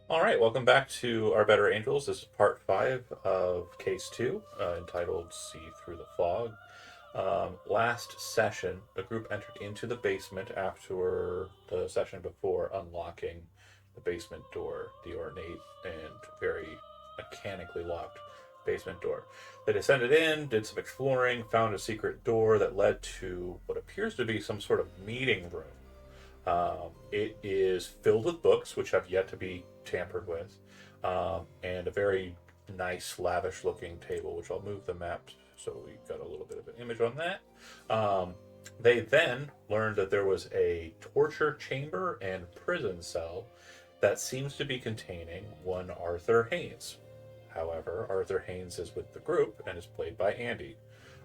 All right, welcome back to Our Better Angels. This is part 5 of Case 2, entitled See Through the Fog. Last session, the group entered into the basement after the session before unlocking the basement door, the ornate and very mechanically locked basement door. They descended in, did some exploring, found a secret door that led to what appears to be some sort of meeting room. It is filled with books, which have yet to be tampered with, and a very nice, lavish looking table, which I'll move the map so we've got a little bit of an image on that. They then learned that there was a torture chamber and prison cell that seems to be containing one Arthur Haynes. However, Arthur Haynes is with the group and is played by Andy.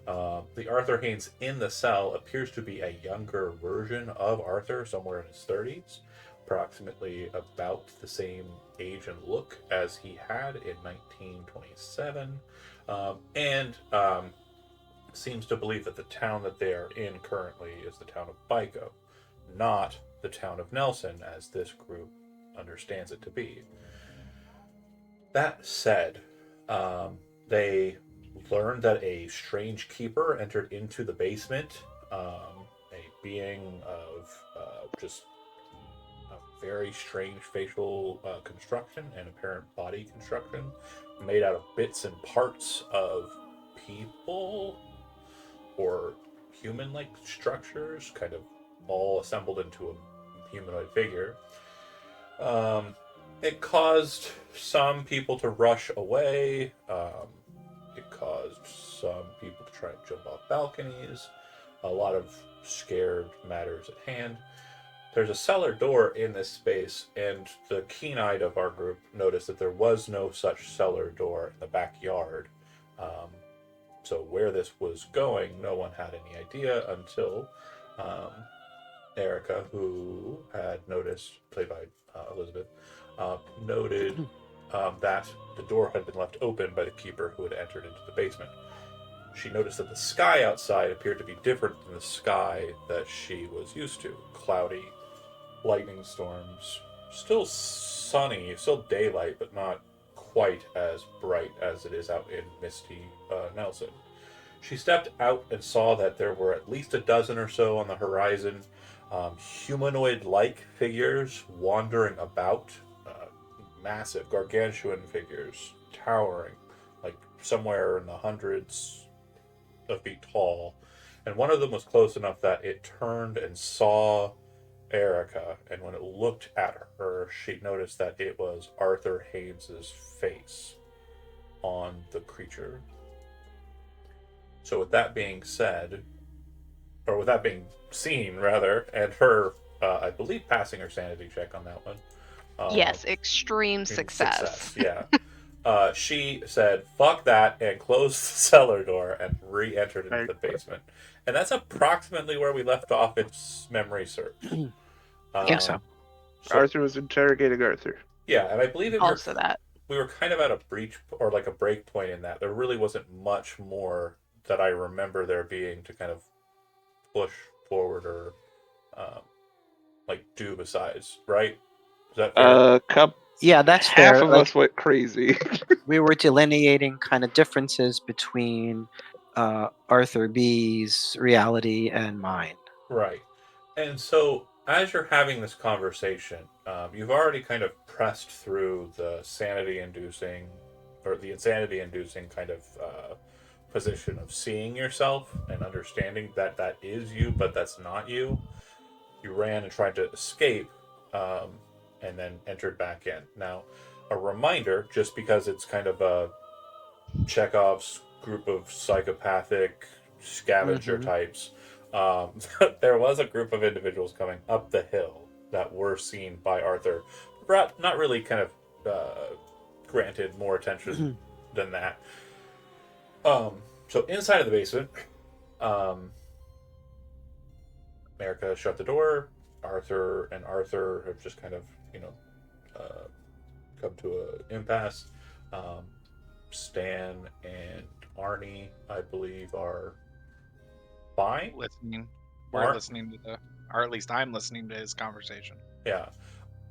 The Arthur Haynes in the cell appears to be a younger version of Arthur, somewhere in his 30s, approximately about the same age and look as he had in 1927, and seems to believe that the town that they are in currently is the town of Byko, not the town of Nelson, as this group understands it to be. That said, they learned that a strange keeper entered into the basement, a being of just a very strange facial construction and apparent body construction, made out of bits and parts of people or human like structures, kind of all assembled into a humanoid figure. Um, it caused some people to rush away. It caused some people to try and jump off balconies. A lot of scared matters at hand. There's a cellar door in this space, and the keen eyed of our group noticed that there was no such cellar door in the backyard. Um, so, where this was going, no one had any idea until um, Erica, who had noticed, played by Elizabeth, noted that the door had been left open by the keeper who had entered into the basement. She noticed that the sky outside appeared to be different than the sky that she was used to. Cloudy, lightning storms, still sunny, still daylight, but not quite as bright as it is out in misty Nelson. She stepped out and saw that there were at least a dozen or so on the horizon, humanoid like figures wandering about, massive, gargantuan figures, towering, like somewhere in the hundreds of feet tall. And one of them was close enough that it turned and saw Erica, and when it looked at her, she noticed that it was Arthur Haynes's face on the creature. So, with that being said, or with that being seen, rather, and her, I believe, passing her sanity check on that one, uh, Yes, extreme in success. success, yeah. She said, fuck that, and closed the cellar door and re entered into Very the quick. basement. And that's approximately where we left off, if memory serves. I think Yes, so. Um, so, Arthur was interrogating Arthur. yeah, and I believe that also that. we were kind of at a breach or like a break point in that. There really wasn't much more that I remember there being to kind of push forward or um, like do besides, right? Is that fair? Cup. Yeah, that's Half fair. of Like us went crazy. we were delineating kind of differences between Arthur B's reality and mine. Right. And so, as you're having this conversation, you've already kind of pressed through the sanity inducing or the insanity inducing kind of position of seeing yourself and understanding that that is you, but that's not you. You ran and tried to escape um, and then entered back in. Now, a reminder, just because it's kind of a Chekhov's group of psychopathic scavenger Hmm. types, um, there was a group of individuals coming up the hill that were seen by Arthur, not really kind of granted more attention than that. So inside of the basement, um, America shut the door. Arthur and Arthur have just kind of, you know, uh, come to an impasse. Um, Stan and Arnie, I believe, are fine. Listening. We're Aren't listening to or at least I'm listening to his conversation. yeah.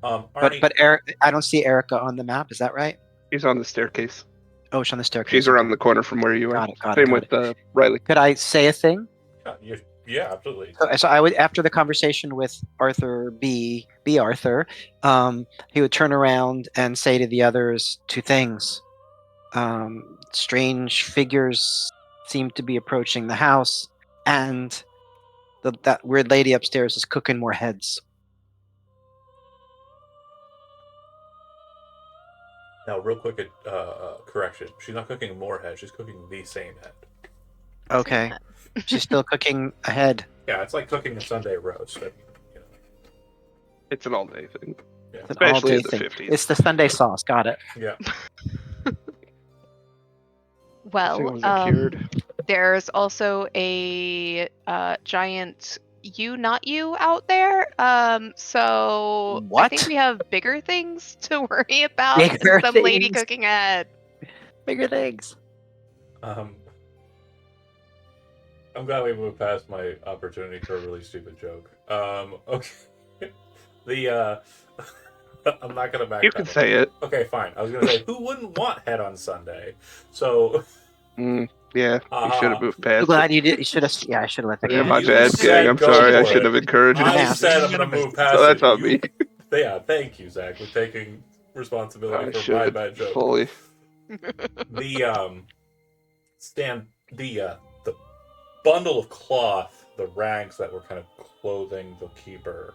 Arnie, But Eric, I don't see Erica on the map. Is that right? He's on the staircase. Oh, she's on the staircase. She's around the corner from where you are. Got it. Same Got with it. Riley. Could I say a thing? yeah, absolutely. So I would, after the conversation with Arthur B. Arthur, he would turn around and say to the others two things. Strange figures seem to be approaching the house, and that weird lady upstairs is cooking more heads. Now, real quick, correction. She's not cooking more head. She's cooking the same head. Okay. She's still cooking a head. Yeah, it's like cooking a Sunday roast. But, you know. It's an all-day thing. Yeah. It's an Especially in all-day the thing. 50s. It's the Sunday sauce. Got it. Yeah. Everything Well, was cured. there's also a giant you not you out there. So I What? think we have bigger things to worry about Bigger than some lady things? cooking a head. Bigger things. I'm glad we moved past my opportunity for a really stupid joke. Okay. I'm not gonna back. You can say it. Okay, fine. I was gonna say, who wouldn't want head on Sunday? So. Yeah, you should have moved past I'm it. glad you did. You should have. Yeah, I should have let that Yeah, go. my You bad, said gang. I'm go sorry. I for should it. have encouraged it. I Yeah. said I'm gonna move past So that's it. on me. Yeah, thank you, Zach, for taking responsibility I for my should bad joke. fully. The the bundle of cloth, the rags that were kind of clothing the keeper,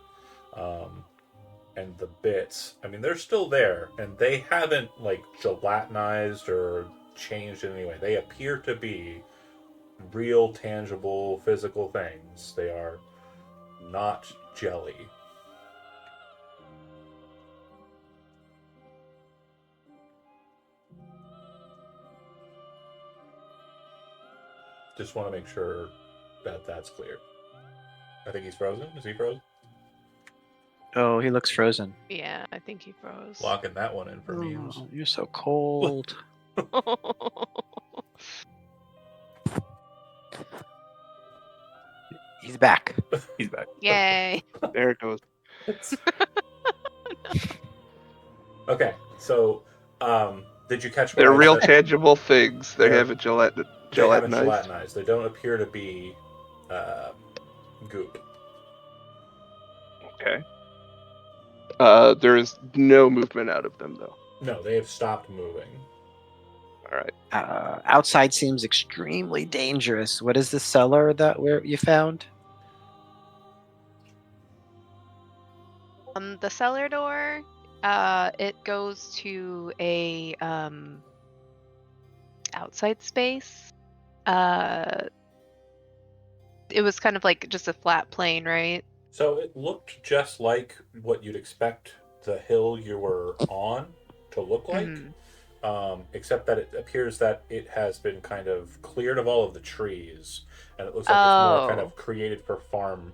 and the bits. I mean, they're still there, and they haven't like gelatinized or changed in any way. They appear to be real, tangible, physical things. They are not jelly. Just want to make sure that that's clear. I think he's frozen. Is he frozen? Oh, he looks frozen. Yeah, I think he froze. Locking that one in for memes. Oh, you're so cold. He's back. He's back. Yay! There it goes. Okay, so did you catch? They're what I real said? tangible things. They They're- haven't They haven't gelatinized. gelatinized. They don't appear to be goop. Okay. There is no movement out of them, though. No, they have stopped moving. All right. Outside seems extremely dangerous. What is the cellar that where you found? The cellar door, it goes to a outside space. It was kind of like just a flat plane, right? So it looked just like what you'd expect the hill you were on to look like, except that it appears that it has been kind of cleared of all of the trees, and it looks like it's more kind of created for farm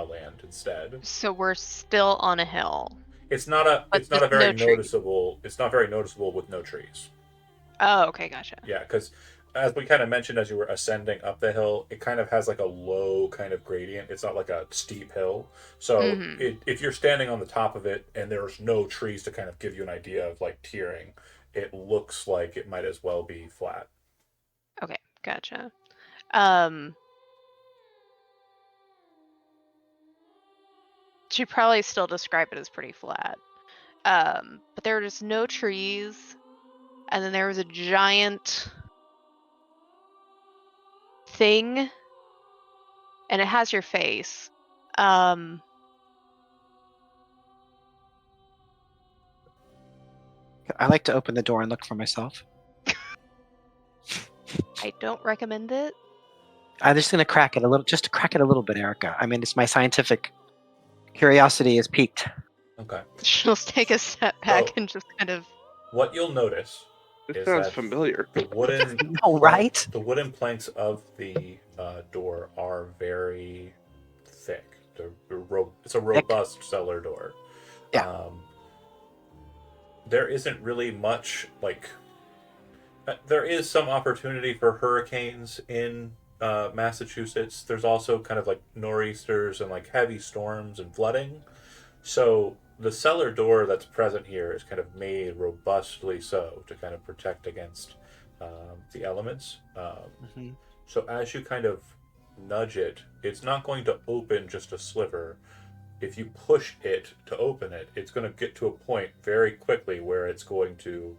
land instead. So we're still on a hill. It's not a. But It's not a with no very trees. noticeable. It's not very noticeable with no trees. Oh, okay, gotcha. Yeah, because as we kind of mentioned as you were ascending up the hill, it kind of has like a low kind of gradient. It's not like a steep hill. So if you're standing on the top of it and there's no trees to kind of give you an idea of like tiering, it looks like it might as well be flat. Okay, gotcha. She'd probably still describe it as pretty flat. But there were just no trees, and then there was a giant thing, and it has your face. I like to open the door and look for myself. I don't recommend it. I'm just gonna crack it a little, just to crack it a little bit, Erica. I mean, it's my scientific curiosity is piqued. Okay. She'll take a step back So- and just kind of. What you'll notice This is sounds that familiar. the wooden No, right? the wooden planks of the door are very thick. It's a robust cellar door. Yeah. There isn't really much like. There is some opportunity for hurricanes in Massachusetts. There's also kind of like nor'easters and like heavy storms and flooding. So the cellar door that's present here is kind of made robustly so to kind of protect against the elements. Mhm. So as you kind of nudge it, it's not going to open just a sliver. If you push it to open it, it's going to get to a point very quickly where it's going to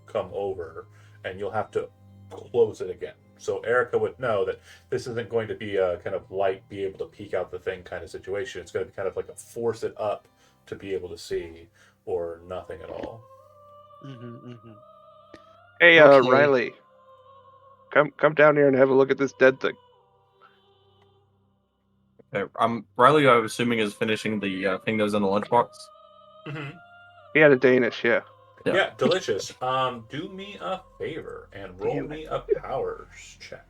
come over, and you'll have to close it again. So Erica would know that this isn't going to be a kind of light, be able to peek out the thing kind of situation. It's going to be kind of like a force it up to be able to see, or nothing at all. Mhm. Hey, Okay. Riley, come down here and have a look at this dead thing. Okay, Riley, I'm assuming, is finishing the thing that was in the lunchbox. Mm-hmm. He had a Danish, yeah. Yeah. Yeah, delicious. Do me a favor and roll Damn it. me a powers check.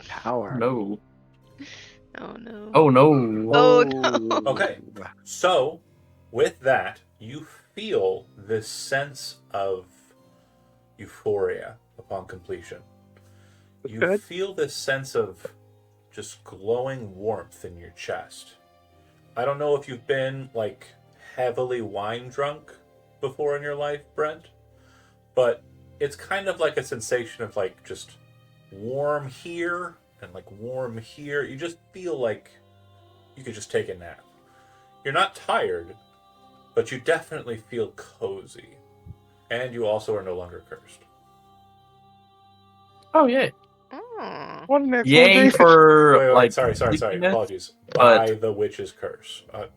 Power. No. Oh no. Oh no. Oh, no. Okay. So, with that, you feel this sense of euphoria upon completion. You Good. feel this sense of just glowing warmth in your chest. I don't know if you've been like heavily wine drunk before in your life, Brent, but it's kind of like a sensation of like just warm here and like warm here. You just feel like you could just take a nap. You're not tired, but you definitely feel cozy. And you also are no longer cursed. Oh yeah. Mm. What an excellent Yay day. for Wait, like. sorry. sleepiness? Apologies. but- By the witch's curse. By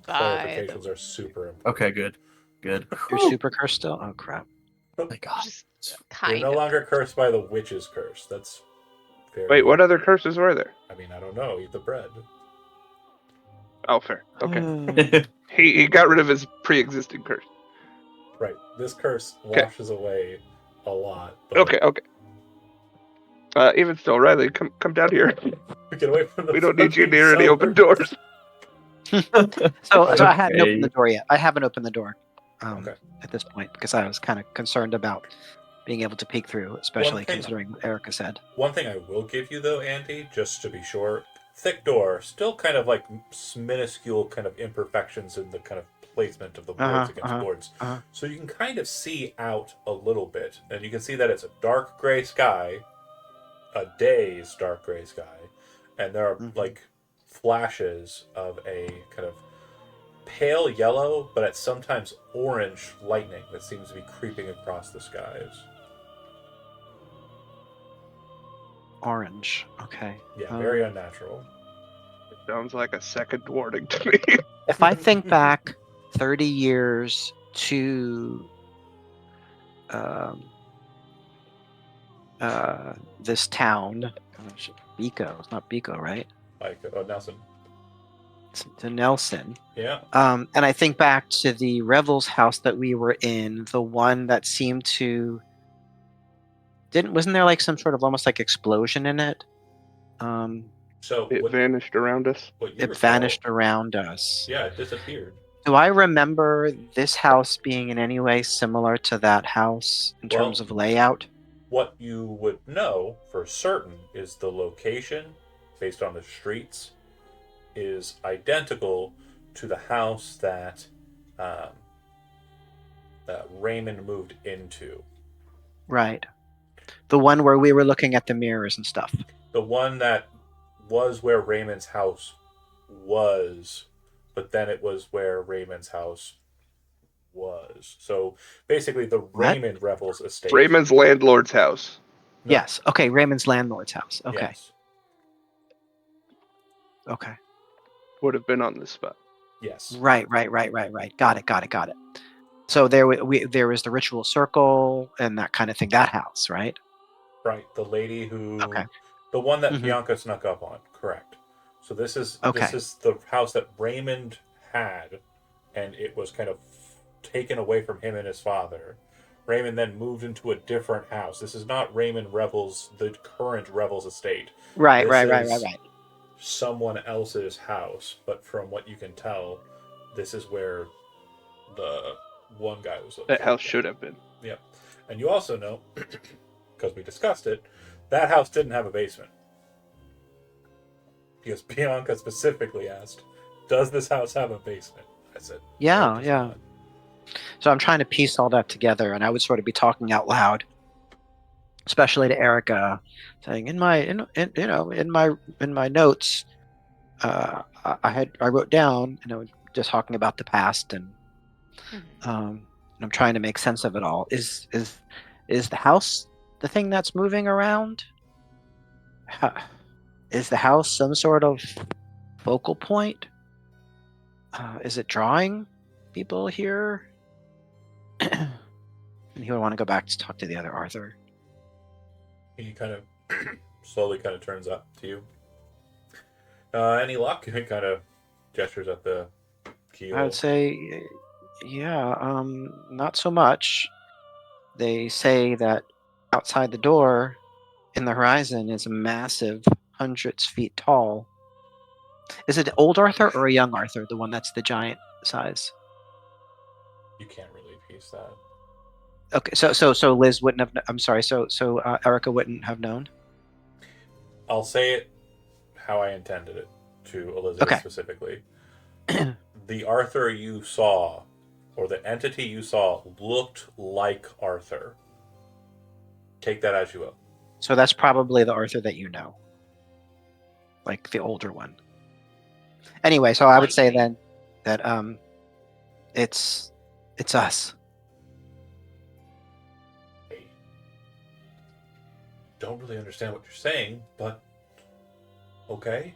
Clarifications are super important. Okay, good. You're Whew. super cursed still? Oh crap. Oh my God. Just You're kind no of. longer cursed by the witch's curse. That's very. Wait, what other curses were there? I mean, I don't know. Eat the bread. Oh, fair. Okay. Mm. He got rid of his pre-existing curse. Right. This curse Okay. washes away a lot. But Okay. Even still, Riley, come down here. Get away from the We don't need you fucking near any open cellar. doors. So I hadn't Okay. opened the door yet. I haven't opened the door Okay. at this point because I was kind of concerned about being able to peek through, especially thing- considering what Erica said. One thing I will give you, though, Andy, just to be sure, thick door, still kind of like minuscule kind of imperfections in the kind of placement of the boards against boards. So you can kind of see out a little bit, and you can see that it's a dark gray sky, a day's dark gray sky, and there are like flashes of a kind of pale yellow, but at sometimes orange lightning that seems to be creeping across the skies. Orange. Okay. Yeah, very unnatural. It sounds like a second warning to me. If I think back 30 years to this town, Biko. It's not Biko, right? Like Nelson. It's to Nelson. Yeah. And I think back to the Revels house that we were in, the one that seemed to wasn't there like some sort of almost like explosion in it? So It vanished around us. what you It recall- vanished around us. Yeah, it disappeared. Do I remember this house being in any way similar to that house in terms of layout? What you would know for certain is the location, based on the streets, is identical to the house that Raymond moved into. Right. The one where we were looking at the mirrors and stuff. The one that was where Raymond's house was, but then it was where Raymond's house was. So basically, the Raymond Revels estate. Raymond's landlord's house. No. Yes. Okay. Raymond's landlord's house. Okay. Yes. Okay. Would have been on this spot. Yes. Right. Got it. So there was the ritual circle and that kind of thing. That house, right? Right. The lady who. Okay. The one that Mhm. Bianca snuck up on. Correct. So this is Okay. the house that Raymond had, and it was kind of taken away from him and his father. Raymond then moved into a different house. This is not Raymond Revels, the current Revels estate. Right. This is someone else's house, but from what you can tell, this is where the one guy was That located. house should have been. Yep. And you also know, because we discussed it, that house didn't have a basement. Because Bianca specifically asked, does this house have a basement? That's it. Yeah, Just yeah. nod. So I'm trying to piece all that together, and I would sort of be talking out loud, especially to Erica, saying in my notes, I wrote down, just talking about the past, and I'm trying to make sense of it all. Is the house the thing that's moving around? Is the house some sort of focal point? Is it drawing people here? And he would want to go back to talk to the other Arthur. He kind of slowly kind of turns up to you. Any luck? He kind of gestures at the keyhole. I would say, yeah, not so much. They say that outside the door in the horizon is a massive, hundreds feet tall. Is it old Arthur or a young Arthur, the one that's the giant size? You can't really piece that. Okay, so Liz wouldn't have. I'm sorry. So Erica wouldn't have known. I'll say it how I intended it to Elizabeth Okay. specifically. The Arthur you saw, or the entity you saw, looked like Arthur. Take that as you will. So that's probably the Arthur that you know, like the older one. Anyway, so I would say then that it's us. I don't really understand what you're saying, but okay.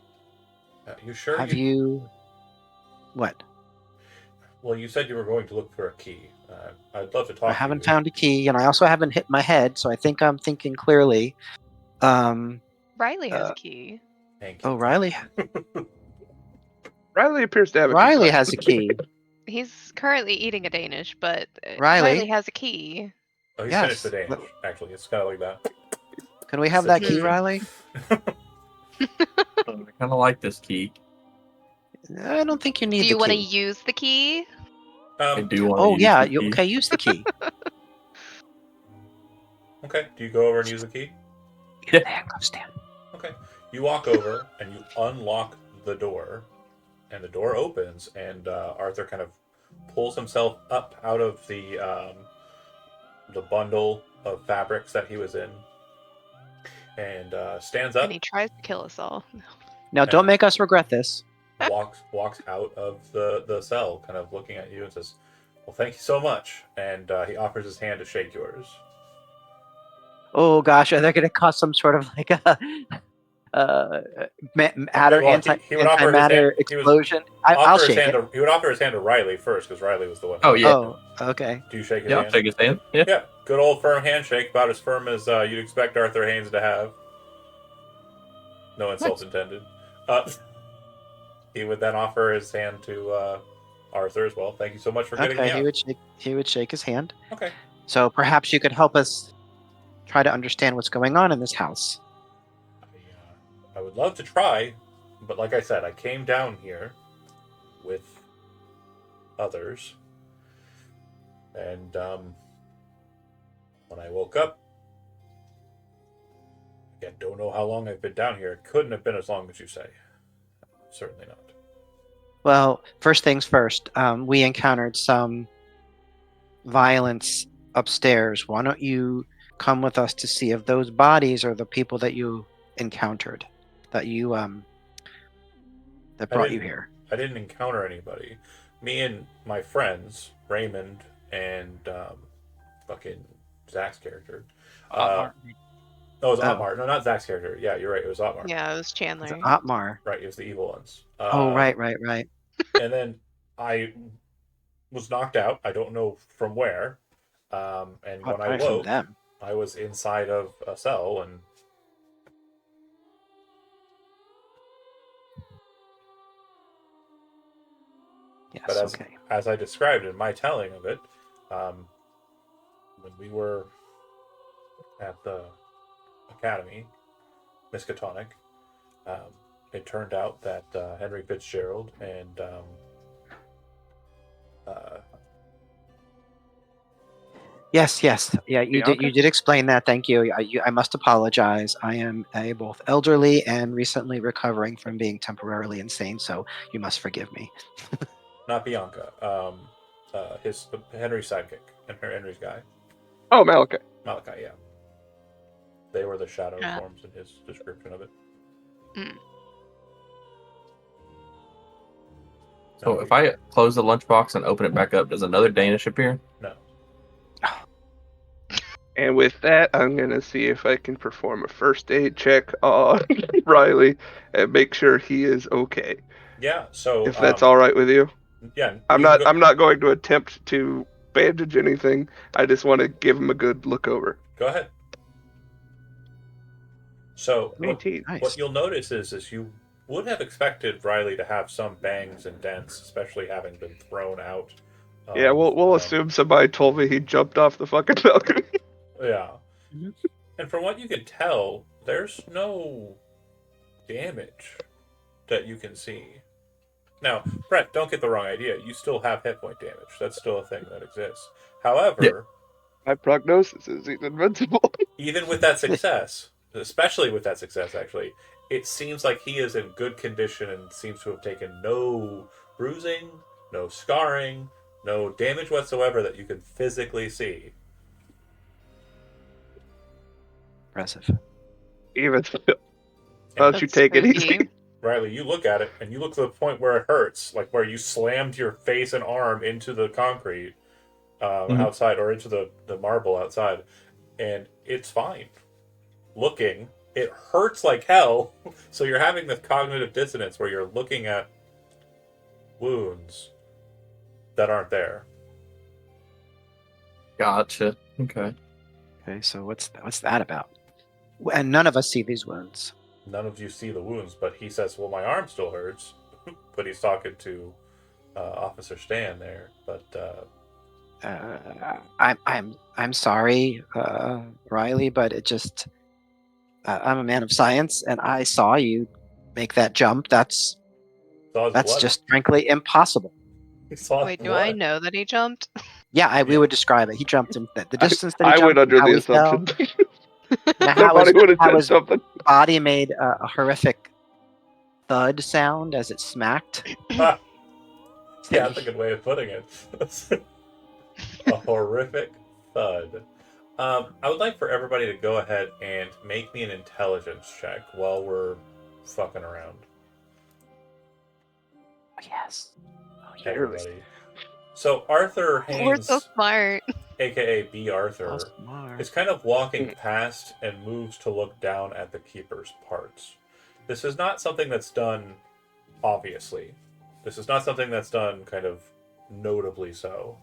You sure? Have you? What? Well, you said you were going to look for a key. I'd love to talk I to haven't you. found a key, and I also haven't hit my head, so I think I'm thinking clearly. Riley has Uh, a key. Thank you. Oh, Riley. Riley appears to have a Riley key. has a key. He's currently eating a Danish, but Riley? has a key. Oh, he's Yes. finished the Danish, actually. It's kind of like that. Can we have that key, Situation. Riley? I kind of like this key. I don't think you need Do the you want to key. use the key? I do want to Oh use yeah, the key. okay. Use the key. Okay, do you go over and use the key? There, go stand. Okay. You walk over and you unlock the door, and the door opens, and Arthur kind of pulls himself up out of the bundle of fabrics that he was in, and stands up. And he tries to kill us all. Now, don't make us regret this. walks out of the cell, kind of looking at you, and says, "Well, thank you so much." And he offers his hand to shake yours. Oh gosh, are they going to cause some sort of like a matter Well, he would offer his antimatter hand. explosion? I'll shake it. He would offer his hand to Riley first, because Riley was the one. Oh, yeah. Oh, okay. Do you shake his Yeah, I'll hand? shake his hand. Yeah. Yeah, good old firm handshake, about as firm as you'd expect Arthur Haynes to have. No insults intended. He would then offer his hand to Arthur as well. Thank you so much for getting me Okay, out. he would shake his hand. Okay. So perhaps you could help us try to understand what's going on in this house. I would love to try, but like I said, I came down here with others, and when I woke up, again, don't know how long I've been down here. It couldn't have been as long as you say. Certainly not. Well, first things first, we encountered some violence upstairs. Why don't you come with us to see if those bodies are the people that you encountered, that brought you here? I didn't encounter anybody. Me and my friends, Raymond and fucking Zach's character. No, it was Otmar. No, not Zach's character. Yeah, you're right. It was Otmar. Yeah, it was Chandler. It's Otmar. Right, it was the evil ones. Right. And then I was knocked out. I don't know from where. And when I woke, I was inside of a cell, and yes, but as I described in my telling of it, when we were at the academy, Miskatonic, it turned out that Henry Fitzgerald and Yes. Yeah, you did explain that. Thank you. I must apologize. I am both elderly and recently recovering from being temporarily insane, so you must forgive me. Not Bianca. His Henry's sidekick and Henry's guy, Oh, Malachi. Malachi. Yeah, they were the shadow Yeah. forms in his description of it. Mm. So if I close the lunchbox and open it back up, does another Danish appear? No. And with that, I'm going to see if I can perform a first aid check on Riley and make sure he is okay. Yeah. So If that's all right with you. yeah, I'm you can not I'm not going to attempt to bandage anything. I just want to give him a good look over. Go ahead. So 18. Nice. what you'll notice is you would have expected Riley to have some bangs and dents, especially having been thrown out. Yeah, we'll assume somebody told me he jumped off the fucking balcony. Yeah. Mhm. And from what you can tell, there's no damage that you can see. Now, Brett, don't get the wrong idea. You still have hit point damage. That's still a thing that exists. However, My prognosis is he's invincible. even with that success, especially with that success, actually, it seems like he is in good condition and seems to have taken no bruising, no scarring, no damage whatsoever that you can physically see. Impressive. Even still. Why don't you That's take it spooky. easy? Riley, you look at it and you look to the point where it hurts, like where you slammed your face and arm into the concrete outside or into the marble outside, and it's fine. Looking, it hurts like hell. So you're having this cognitive dissonance where you're looking at wounds that aren't there. Gotcha. Okay. Okay, so what's that about? And none of us see these wounds. None of you see the wounds, but he says, "Well, my arm still hurts." But he's talking to Officer Stan there. But I'm sorry, Riley, but it just I'm a man of science, and I saw you make that jump. That's saw his blood. just frankly impossible. He saw Wait, his do I blood. know that he jumped? Yeah, we Yeah. would describe it. He jumped in the distance that he I jumped. went under how the he fell. assumption Now, how somebody would have how said his something. body made a horrific thud sound as it smacked. Yeah, that's a good way of putting it. A horrific thud. I would like for everybody to go ahead and make me an intelligence check while we're fucking around. Yes. Oh, yeah. Everybody. So Arthur We're Haynes, so smart. aka B. Arthur, So smart. is kind of walking past and moves to look down at the keeper's parts. This is not something that's done obviously. This is not something that's done kind of notably so.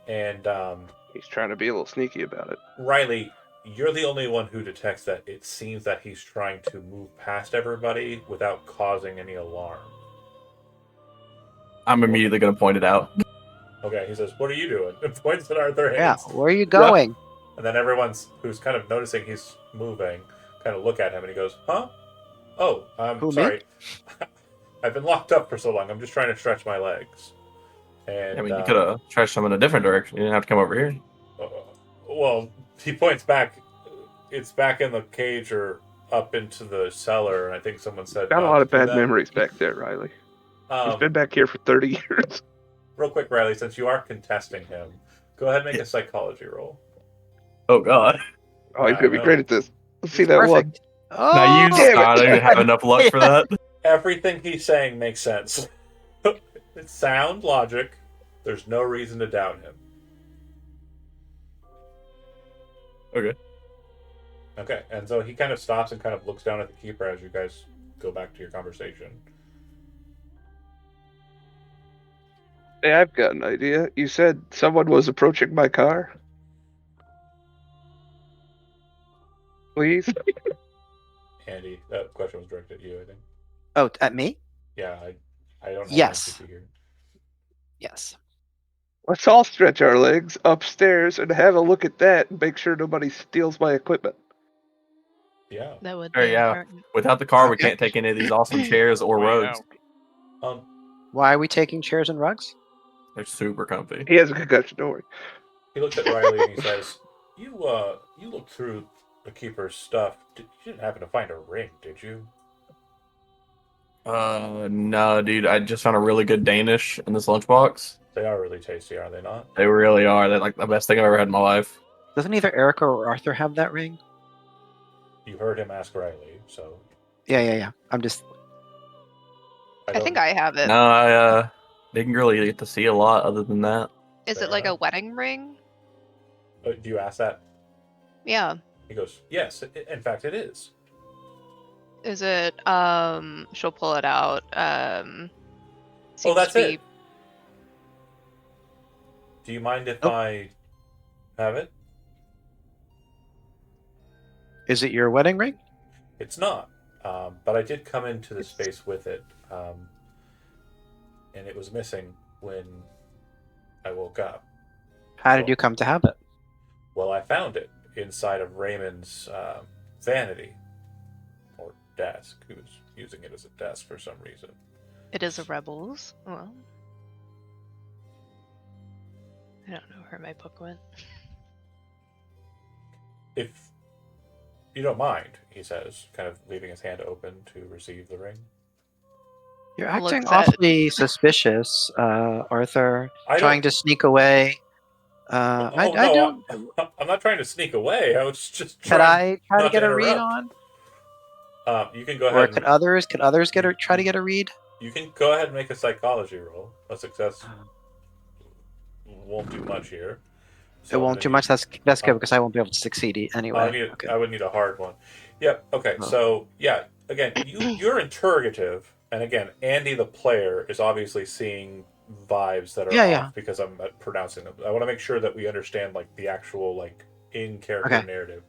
And He's trying to be a little sneaky about it. Riley, you're the only one who detects that it seems that he's trying to move past everybody without causing any alarm. I'm immediately going to point it out. Okay, he says, "What are you doing?" And points at Arthur Haynes. Yeah, where are you going? And then everyone's who's kind of noticing he's moving, kind of look at him, and he goes, "Huh? Oh, I'm Who, me? sorry. I've been locked up for so long. I'm just trying to stretch my legs." And I mean, you could have stretched them in a different direction. You didn't have to come over here. well, he points back. It's back in the cage or up into the cellar, and I think someone said. Got a not lot of to do bad that. memories back there, Riley. He's Um, been back here for 30 years. real quick, Riley, since you are contesting him, go ahead and make a psychology roll. Oh, God. Oh, he's I gonna be know. great at this. Let's see It's that perfect. Oh, Now, you damn it. I don't even have enough luck for that. Everything he's saying makes sense. It's sound logic. There's no reason to doubt him. Okay. Okay, and so he kind of stops and kind of looks down at the keeper as you guys go back to your conversation. Hey, I've got an idea. You said someone was approaching my car? Please? Andy, that question was directed at you, I think. Oh, at me? Yeah, I don't have Yes. an NPC here. Yes. Let's all stretch our legs upstairs and have a look at that and make sure nobody steals my equipment. Yeah. That would Sure, be yeah. important. Without the car, we Okay. can't take any of these awesome chairs or rugs. Why are we taking chairs and rugs? They're super comfy. He has a concussion, don't worry. He looks at Riley and he says, You looked through the keeper's stuff. You didn't happen to find a ring, did you?" No, dude. I just found a really good Danish in this lunchbox. They are really tasty, are they not? They really are. They're like the best thing I've ever had in my life. Doesn't either Erica or Arthur have that ring? You heard him ask Riley, so Yeah. I'm just. I think I have it. No, I didn't really get to see a lot other than that. Is it like a wedding ring? Do you ask that? Yeah. He goes, yes. In fact, it is. Is it? She'll pull it out. Seems That's to be... it. Do you mind if Nope. I have it? Is it your wedding ring? It's not. But I did come into the space with it. And it was missing when I woke up. How did you come to have it? Well, I found it inside of Raymond's vanity or desk. He was using it as a desk for some reason. It is a Rebels. Well, I don't know where my book went. If you don't mind, he says, kind of leaving his hand open to receive the ring. You're Looks acting at- awfully suspicious, Arthur. Trying to sneak away. I don't. I'm not trying to sneak away. I was just Could trying I try to not get to a read interrupt. on? You can go Or ahead. could others try to get a read? You can go ahead and make a psychology roll. A success won't do much here. It won't do much. That's good because I won't be able to succeed anyway. I would need a hard one. Yep. Okay. Oh. So yeah. Again, you're interrogative, and again, Andy the player is obviously seeing vibes that are off because I'm pronouncing them. I want to make sure that we understand like the actual like in character narrative.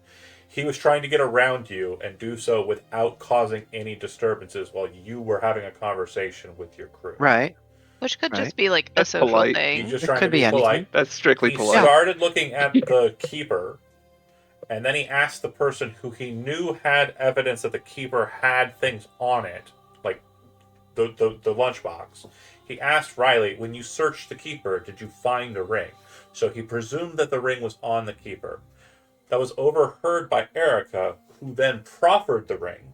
He was trying to get around you and do so without causing any disturbances while you were having a conversation with your crew. Right. Which could just be like a That's social polite. thing. He's just It trying could to be be polite. anything. That's strictly He polite. started looking at the keeper, and then he asked the person who he knew had evidence that the keeper had things on it, like the lunchbox. He asked Riley, when you searched the keeper, did you find a ring? So he presumed that the ring was on the keeper. That was overheard by Erica, who then proffered the ring.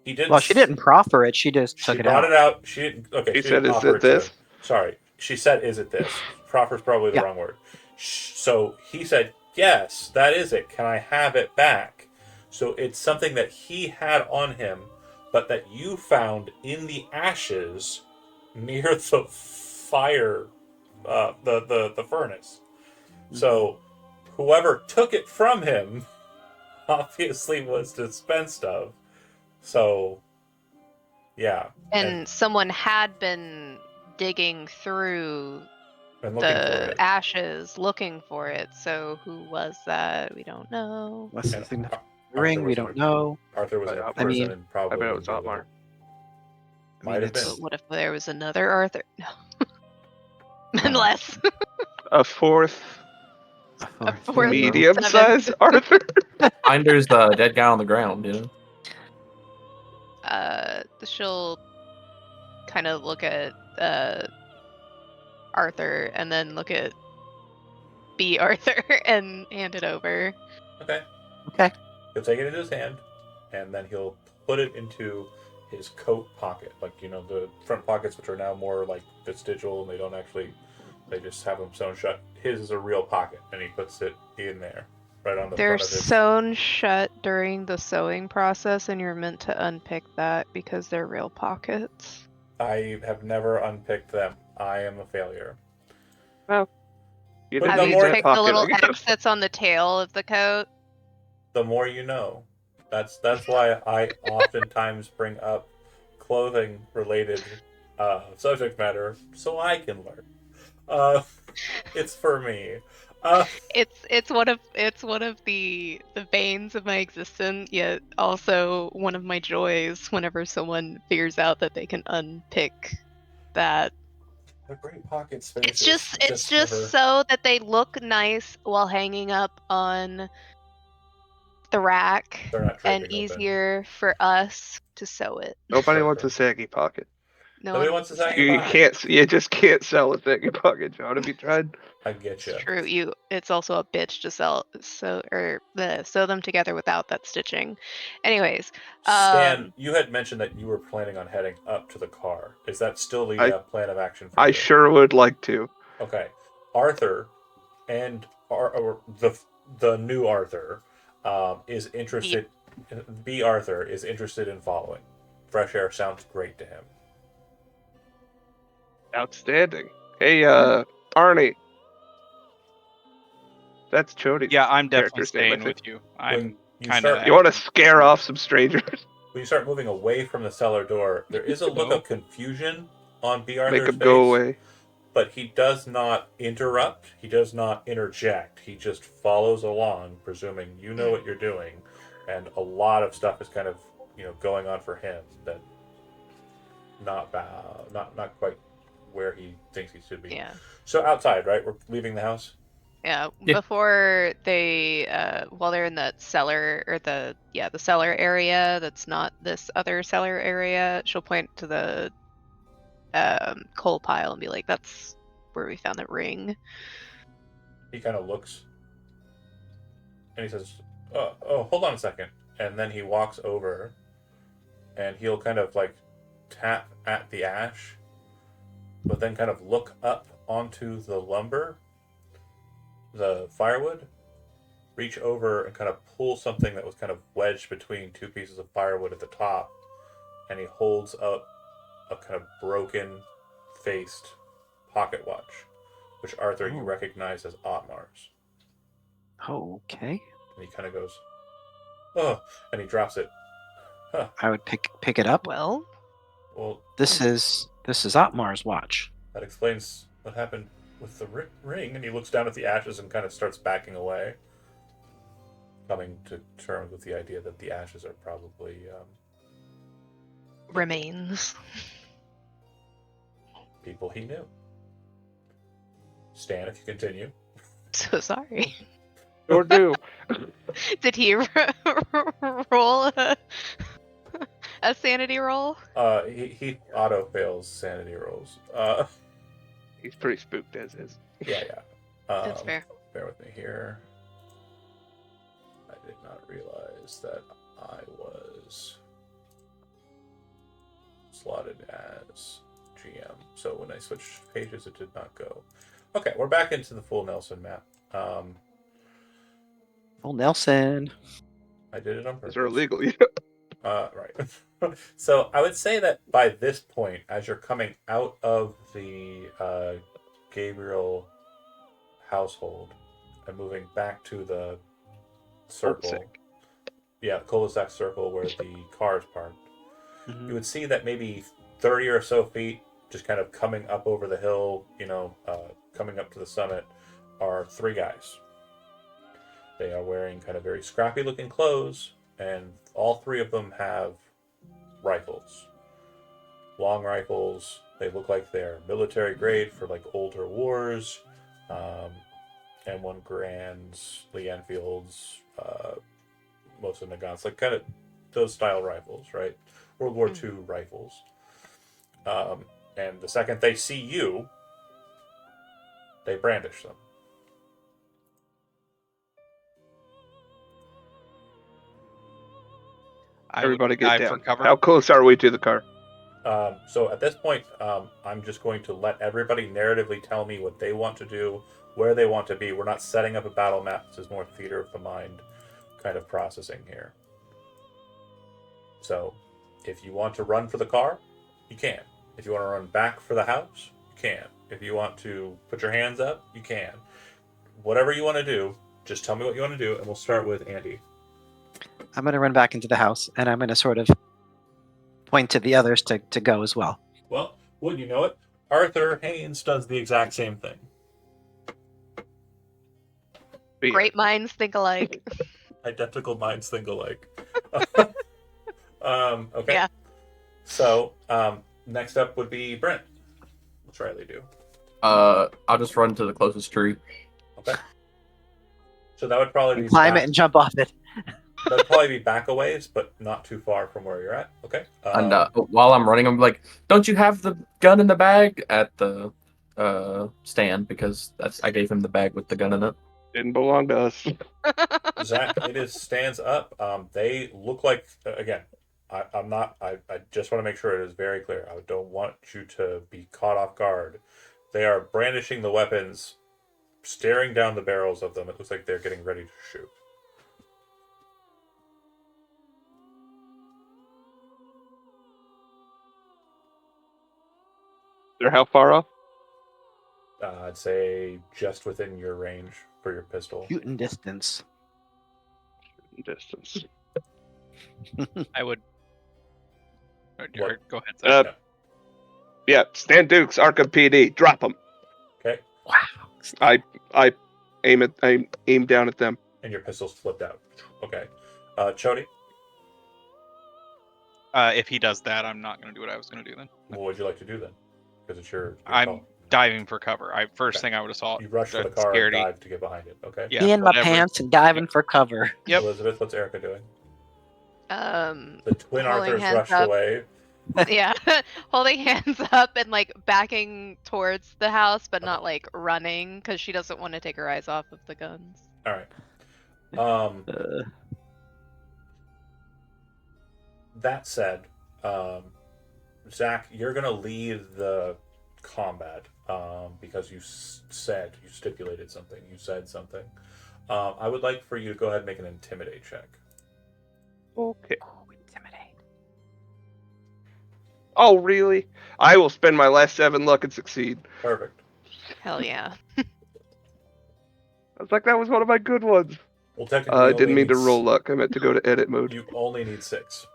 He didn't. Well, she didn't proffer it. She just took it out. She brought it out. She didn't. Okay. He she said, didn't "Is offer it this?" to him. Sorry. She said, "Is it this?" Proffer's probably the wrong word. So he said, "Yes, that is it. Can I have it back?" So it's something that he had on him, but that you found in the ashes near the fire, the furnace. Mm-hmm. So whoever took it from him obviously was dispensed of. So. Yeah. And someone had been digging through the ashes looking for it. So who was that? We don't know. What's the thing? The ring, we don't know. Arthur was a person and probably. I bet it was Otmar. Might have been. What if there was another Arthur? No. Unless. A fourth fourth medium-sized Arthur. Finder's the dead guy on the ground, you know? She'll kind of look at Arthur and then look at B. Arthur and hand it over. Okay. He'll take it in his hand, and then he'll put it into his coat pocket, like the front pockets, which are now more like vestigial, and they don't actually. They just have them sewn shut. His is a real pocket, and he puts it in there. Right on the They're front of his... sewn shut during the sewing process, and you're meant to unpick that because they're real pockets. I have never unpicked them. I am a failure. Well, have you picked the little X that's on the tail of the coat? The more you know. That's why I oftentimes bring up clothing-related subject matter so I can learn. It's for me. It's one of the veins of my existence, yet also one of my joys whenever someone figures out that they can unpick that. They're great pocket spaces. It's just so that they look nice while hanging up on the rack and easier for us to sew it. Nobody wants a saggy pocket. No Nobody one wants to sell You can't. You just can't sell a thing in pocket, John. Have you tried? I get you. It's true. It's also a bitch to sew them together without that stitching. Anyways, Stan, you had mentioned that you were planning on heading up to the car. Is that still the I- plan of action for I you? sure would like to. Okay. Arthur and the new Arthur is interested. B. Arthur is interested in following. Fresh air sounds great to him. Outstanding. Hey, Arnie. That's Chody's Yeah, I'm definitely character's name, I staying think. with you. When I'm you kind start, of. You want to scare off some strangers? when you start moving away from the cellar door, there is a look No. of confusion on B. Make Arthur's them face. go away. But he does not interrupt. He does not interject. He just follows along, presuming you know what you're doing, and a lot of stuff is kind of going on for him that not quite where he thinks he should be. yeah. So outside, right? We're leaving the house. Yeah, Yeah. before they while they're in the cellar or the cellar area that's not this other cellar area, she'll point to the coal pile and be like, "That's where we found that ring." He kind of looks, and he says, "Oh, hold on a second." And then he walks over, and he'll kind of like tap at the ash, but then kind of look up onto the lumber, the firewood, reach over and kind of pull something that was kind of wedged between two pieces of firewood at the top, and he holds up a kind of broken faced pocket watch, which Arthur you recognize as Otmar's. Okay. And he kind of goes, "Oh," and he drops it. Huh. I would pick it up. Well, Well, This is Otmar's watch. that explains what happened with the ring. And he looks down at the ashes and kind of starts backing away, coming to terms with the idea that the ashes are probably remains. people he knew. Stan, if you continue. So sorry. Or do. Did he roll a sanity roll? He auto fails sanity rolls. He's pretty spooked as is. Yeah. That's fair. Bear with me here. I did not realize that I was slotted as GM. So when I switched pages, it did not go. Okay, we're back into the full Nelson map. Oh, Nelson. I did it on purpose. Those are illegal. Yeah. Right. So I would say that by this point, as you're coming out of the Gabriel household and moving back to the circle, cul-de-sac circle where the car is parked, you would see that maybe 30 or so feet, just kind of coming up over the hill, coming up to the summit, are three guys. They are wearing kind of very scrappy looking clothes, and all three of them have rifles. Long rifles. They look like they're military grade for like older wars. M1 Grands, Lee Enfields, most of the Nagants, like kind of those style rifles, right? World War II rifles. And the second they see you, they brandish them. Everybody get dive down. for cover. How close are we to the car? So at this point, I'm just going to let everybody narratively tell me what they want to do, where they want to be. We're not setting up a battle map. This is more theater of the mind kind of processing here. So if you want to run for the car, you can. If you want to run back for the house, you can. If you want to put your hands up, you can. Whatever you want to do, just tell me what you want to do, and we'll start with Andy. I'm going to run back into the house, and I'm going to sort of point to the others to go as well. Well, wouldn't you know it? Arthur Haynes does the exact same thing. Great minds think alike. Identical minds think alike. Okay. Yeah. So, next up would be Brent. What's Riley do? I'll just run to the closest tree. Okay. So that would probably be Climb it and jump off it. That'd probably be back a ways, but not too far from where you're at. Okay. And while I'm running, I'm like, "Don't you have the gun in the bag at the stand?" Because I gave him the bag with the gun in it. Didn't belong to us. Zach, it is stands up. They look like again. I'm not. I just want to make sure it is very clear. I don't want you to be caught off guard. They are brandishing the weapons, staring down the barrels of them. It looks like they're getting ready to shoot. They're how far off? I'd say just within your range for your pistol. Shooting distance. Distance. I would. What? Go ahead. Zach. Yeah, Stan Dukes, Arkham PD, drop them. Okay. I aim down at them. And your pistol's flipped out. Okay. Chody, If he does that, I'm not going to do what I was going to do then. what would you like to do then? Because it's your I'm call. diving for cover. First Okay. thing I would assault. You rush for the car and dive to get behind it. Okay. Yeah, Me in my whatever. pants and diving for cover. Yep. Elizabeth, what's Erica doing? The The twin holding Arthurs hands rushed up. away. Yeah, holding hands up and like backing towards the house, but not like running because she doesn't want to take her eyes off of the guns. All right. That said, Zach, you're gonna lead the combat because you stipulated something. You said something. I would like for you to go ahead and make an intimidate check. Okay. Oh, intimidate. Oh, really? I will spend my last 7 luck and succeed. Perfect. Hell yeah. I was like, that was one of my good ones. Well, technically, I you didn't only mean to need roll luck. I meant to go to edit mode. You only need 6,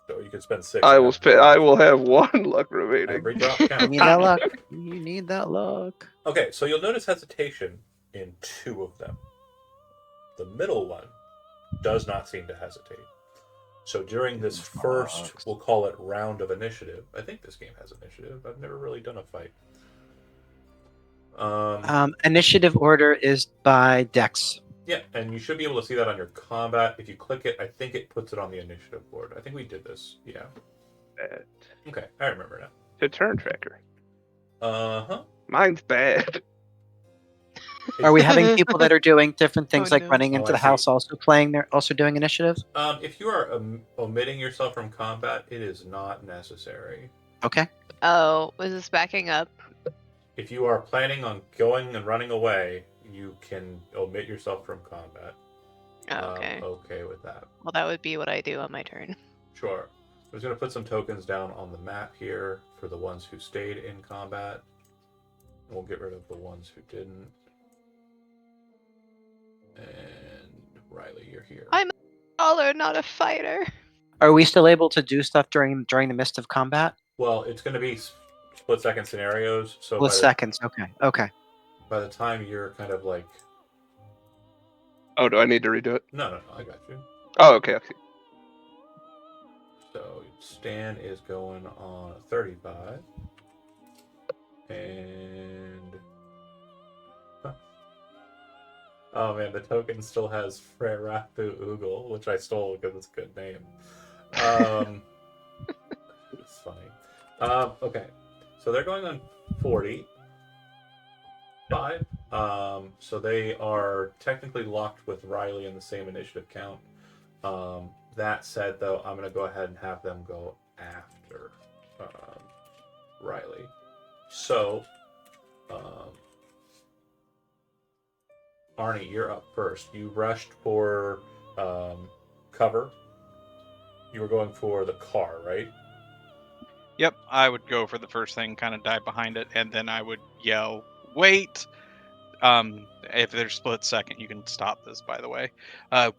so you can spend 6. I and will have spend. one. I will have 1 luck remaining. Every drop You counts. need that luck. You need that luck. Okay, so you'll notice hesitation in 2 of them. The middle one does not seem to hesitate. So during this first, we'll call it round of initiative. I think this game has initiative. I've never really done a fight. Initiative order is by Dex. Yeah, and you should be able to see that on your combat. If you click it, I think it puts it on the initiative board. I think we did this. Yeah. Okay, I remember now. To turn tracker. Uh-huh. Mine's bad. Are we having people that are doing different things Oh, like no. running into I the see. house, also playing there, also doing initiative? If you are omitting yourself from combat, it is not necessary. Okay. Oh, was this backing up? If you are planning on going and running away, you can omit yourself from combat. Oh, okay. Okay with that. Well, that would be what I do on my turn. Sure. I'm just going to put some tokens down on the map here for the ones who stayed in combat. We'll get rid of the ones who didn't. And Riley, you're here. I'm a scholar, not a fighter. Are we still able to do stuff during the midst of combat? Well, it's going to be split-second scenarios. So Split seconds. Okay. Okay. by the time you're kind of like... Oh, do I need to redo it? No, I got you. Oh, okay. So Stan is going on a 35. And... Oh man, the token still has Frerapu Oogle, which I stole because it's a good name. It's funny. Okay, so they're going on 45. So they are technically locked with Riley in the same initiative count. That said, though, I'm going to go ahead and have them go after Riley. So, Arnie, you're up first. You rushed for cover. You were going for the car, right? Yep, I would go for the first thing, kind of dive behind it, and then I would yell, "Wait!" If there's split second, you can stop this, by the way.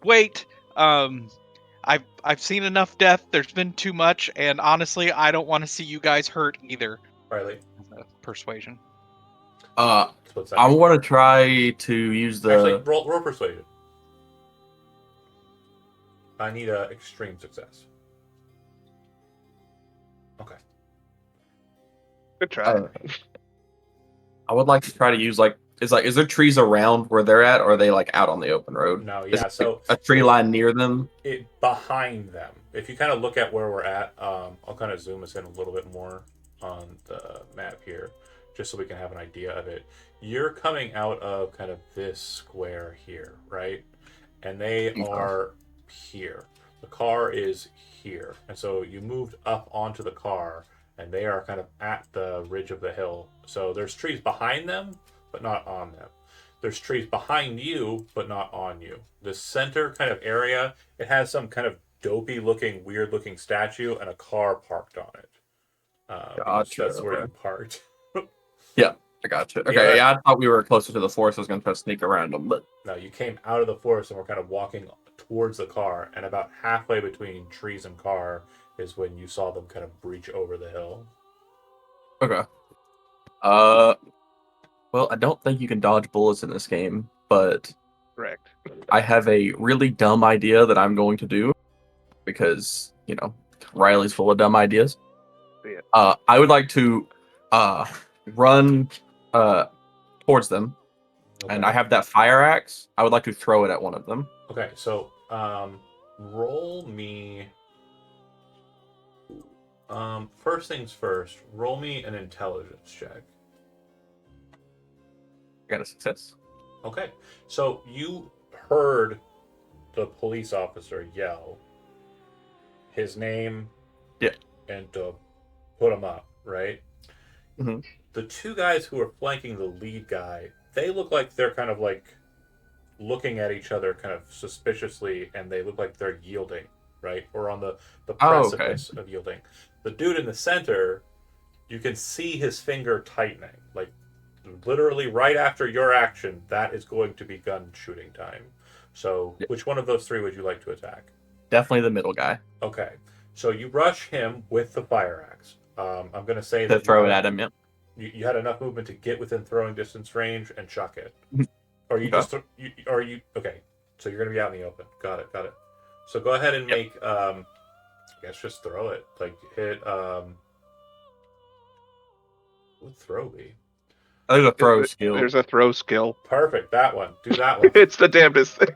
Wait! I've seen enough death. There's been too much, and honestly, I don't want to see you guys hurt either. Riley, Persuasion. split second. I want to try to use the. Actually, roll persuasion. I need an extreme success. Okay. Good try. I would like to try to use like is there trees around where they're at, or are they like out on the open road? No, Is yeah. there, So a tree line near them. it behind them. If you kind of look at where we're at, I'll kind of zoom us in a little bit more on the map here, just so we can have an idea of it. You're coming out of kind of this square here, right? And they are here. The car is here, and so you moved up onto the car, and they are kind of at the ridge of the hill. So there's trees behind them, but not on them. There's trees behind you, but not on you. The center kind of area, it has some kind of dopey looking, weird looking statue and a car parked on it. Gotcha, That's where okay. you parked. Yeah, I gotcha. Okay, Yeah. yeah, I thought we were closer to the forest. I was gonna try to sneak around them, but No, you came out of the forest and were kind of walking towards the car, and about halfway between trees and car is when you saw them kind of breach over the hill. okay. Well, I don't think you can dodge bullets in this game, but Correct. I have a really dumb idea that I'm going to do because, Riley's full of dumb ideas. Yeah. I would like to run towards them, and I have that fire axe. I would like to throw it at one of them. Okay, so roll me. First things first, roll me an intelligence check. I got a success. Okay, so you heard the police officer yell his name, Yeah, and to put him up, right? Mhm. The two guys who are flanking the lead guy, they look like they're kind of like looking at each other kind of suspiciously, and they look like they're yielding, right? Or on the precipice of yielding. The dude in the center, you can see his finger tightening. Like, literally right after your action, that is going to be gun shooting time. So, Yeah. which one of those three would you like to attack? Definitely the middle guy. Okay. So you rush him with the fire axe. I'm going to say To that throw it at him, yeah. you had enough movement to get within throwing distance range and chuck it. Or you Okay. just okay. So you're going to be out in the open. Got it. So go ahead and make I guess just throw it. Like hit what would throw be? There's a throw skill. There's a throw skill. Perfect. That one. Do that one. It's the damnedest thing.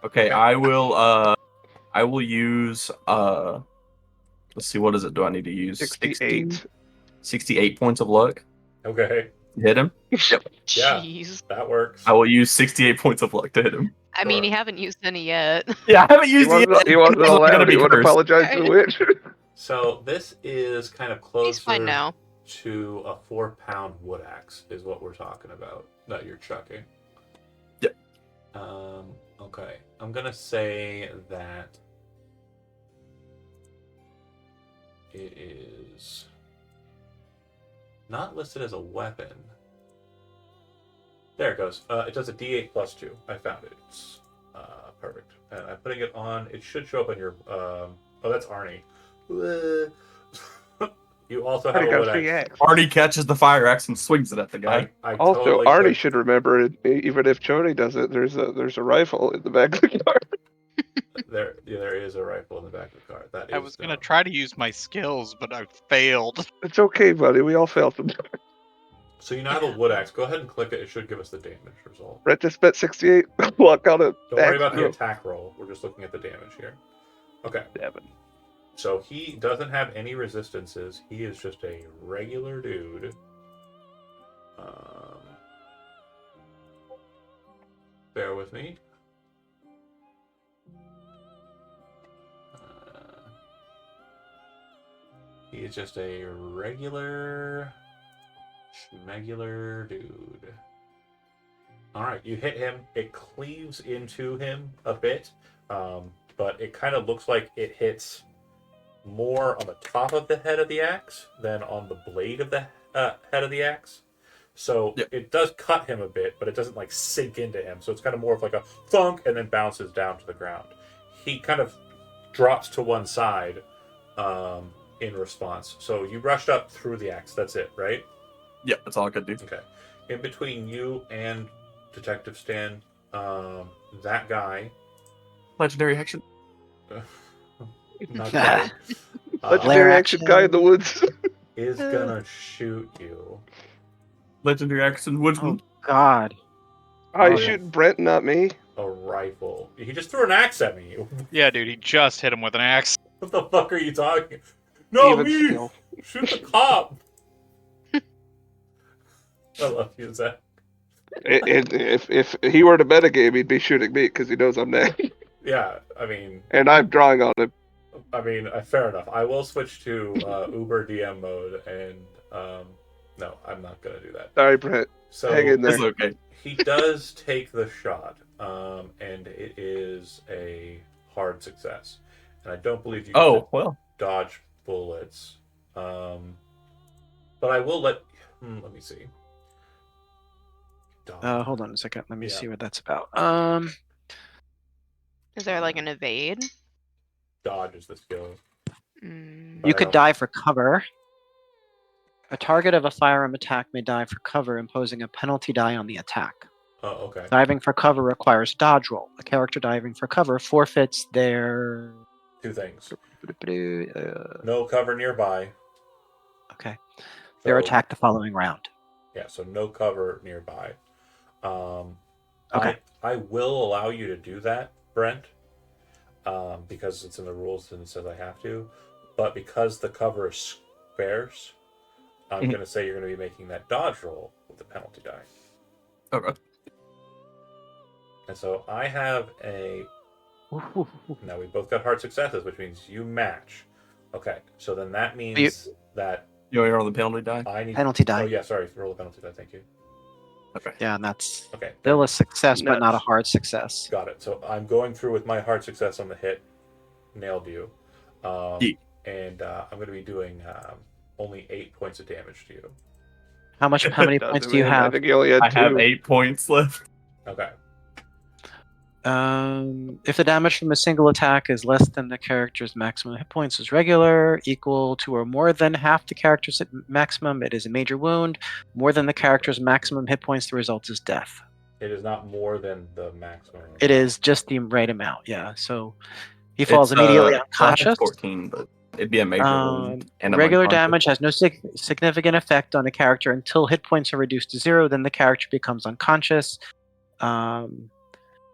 Okay, I will use let's see, what is it? Do I need to use 68. 68 points of luck Okay. to hit him? Yep. Yeah. Jeez. That works. I will use 68 points of luck to hit him. I mean, Sure. you haven't used any yet. Yeah, I haven't He used wasn't, he wasn't allowed. He would apologize to the witch. So this is kind of He's fine closer now. to a 4-pound wood axe is what we're talking about that you're chucking. Yep. Okay. I'm gonna say that it is not listed as a weapon. There it goes. It does a D8 plus 2. I found it. It's perfect. And I'm putting it on. It should show up on your. Oh, that's Arnie. You also have Arnie a got wood a free axe. axe. Arnie catches the fire axe and swings it at the guy. I Also, totally Arnie could- should remember, even if Chody does it, there's a rifle in the back of the car. There is a rifle in the back of the car. That is. I was gonna try to use my skills, but I failed. It's okay, buddy. We all failed them. So you now have a wood axe. Go ahead and click it. It should give us the damage result. Brett just bet 68. Luck on it. Don't worry about the attack roll. We're just looking at the damage here. Okay. 7. So he doesn't have any resistances. He is just a regular dude. Bear with me. He is just a regular schmegular dude. Alright, you hit him. It cleaves into him a bit, but it kind of looks like it hits more on the top of the head of the axe than on the blade of the head of the axe. So it does cut him a bit, but it doesn't like sink into him. So it's kind of more of like a thunk and then bounces down to the ground. He kind of drops to one side in response. So you rushed up through the axe. That's it, right? Yeah, that's all I could do. Okay. In between you and Detective Stan, that guy. Legendary action. Not quite. Legendary action guy in the woods. Is gonna shoot you. Legendary action woodsman. God. Oh, you Oh, shooting Brent, not me? A rifle. He just threw an axe at me. Yeah, dude, he just hit him with an axe. What the fuck are you talking? No, Even me! still. Shoot the cop! I love you, Zach. If he were to metagame, he'd be shooting me because he knows I'm next. Yeah, I mean, And I'm drawing on him. fair enough. I will switch to Uber DM mode, and no, I'm not gonna do that. Sorry, Brent. So Hang in there. It's okay. he does take the shot, and it is a hard success. And I don't believe you get Oh to well. dodge bullets. But I will let. Let me see. Dodge. Hold on a second. Let me Yeah. see what that's about. Is there like an evade? Dodge is the skill. Mm. But You I could don't- die for cover. A target of a firearm attack may die for cover, imposing a penalty die on the attack. Oh, okay. Diving for cover requires dodge roll. A character diving for cover forfeits their. Two things. Uh, No cover nearby. okay. So, Their attack the following round. Yeah, so no cover nearby. Okay. I will allow you to do that, Brent, because it's in the rules and it says I have to. But because the cover is sparse, I'm Mhm. going to say you're going to be making that dodge roll with the penalty die. Okay. And so I have a. Now we both got hard successes, which means you match. Okay, so then that means that You want to roll the penalty die? I need Penalty die. Oh yeah, sorry, roll the penalty die. Thank you. Okay. Yeah, and that's Okay, still a success, but not a Nuts. hard success. got it. So I'm going through with my hard success on the hit. Nailed you. Yeah. And I'm going to be doing only 8 points of damage to you. How many Doesn't points do you mean- I have? think he only had I 2. have 8 points left. Okay. If the damage from a single attack is less than the character's maximum hit points is regular, equal to or more than half the character's maximum, it is a major wound. More than the character's maximum hit points, the result is death. It is not more than the maximum. It is just the right amount, yeah. So he falls It's, immediately I have unconscious. 14, but it'd be a major wound. And I'm Regular unconscious. damage has no significant effect on a character until hit points are reduced to 0. Then the character becomes unconscious.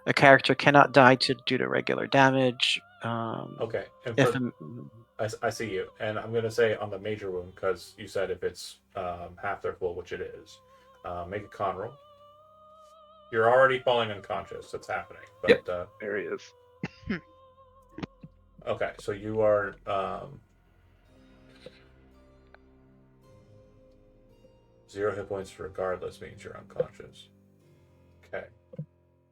A character cannot die due to regular damage. Okay. And If for, I see you. And I'm going to say on the major wound, because you said if it's half their full, which it is, make a con roll. You're already falling unconscious. That's happening. But Yep. There he is. okay, so you are 0 hit points regardless means you're unconscious. Okay.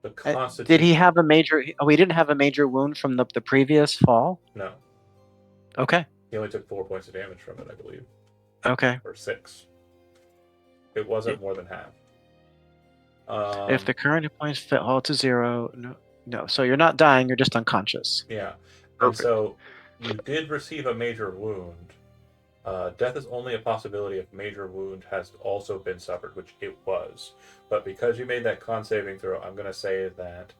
The constitution. did he have a major? Oh, he didn't have a major wound from the previous fall. No. Okay. He only took 4 points of damage from it, I believe. Okay. Or 6. It wasn't more than half. If the current hit points fall to 0, no. So you're not dying. You're just unconscious. Yeah. And Perfect. so you did receive a major wound. Death is only a possibility if major wound has also been suffered, which it was. But because you made that con saving throw, I'm going to say that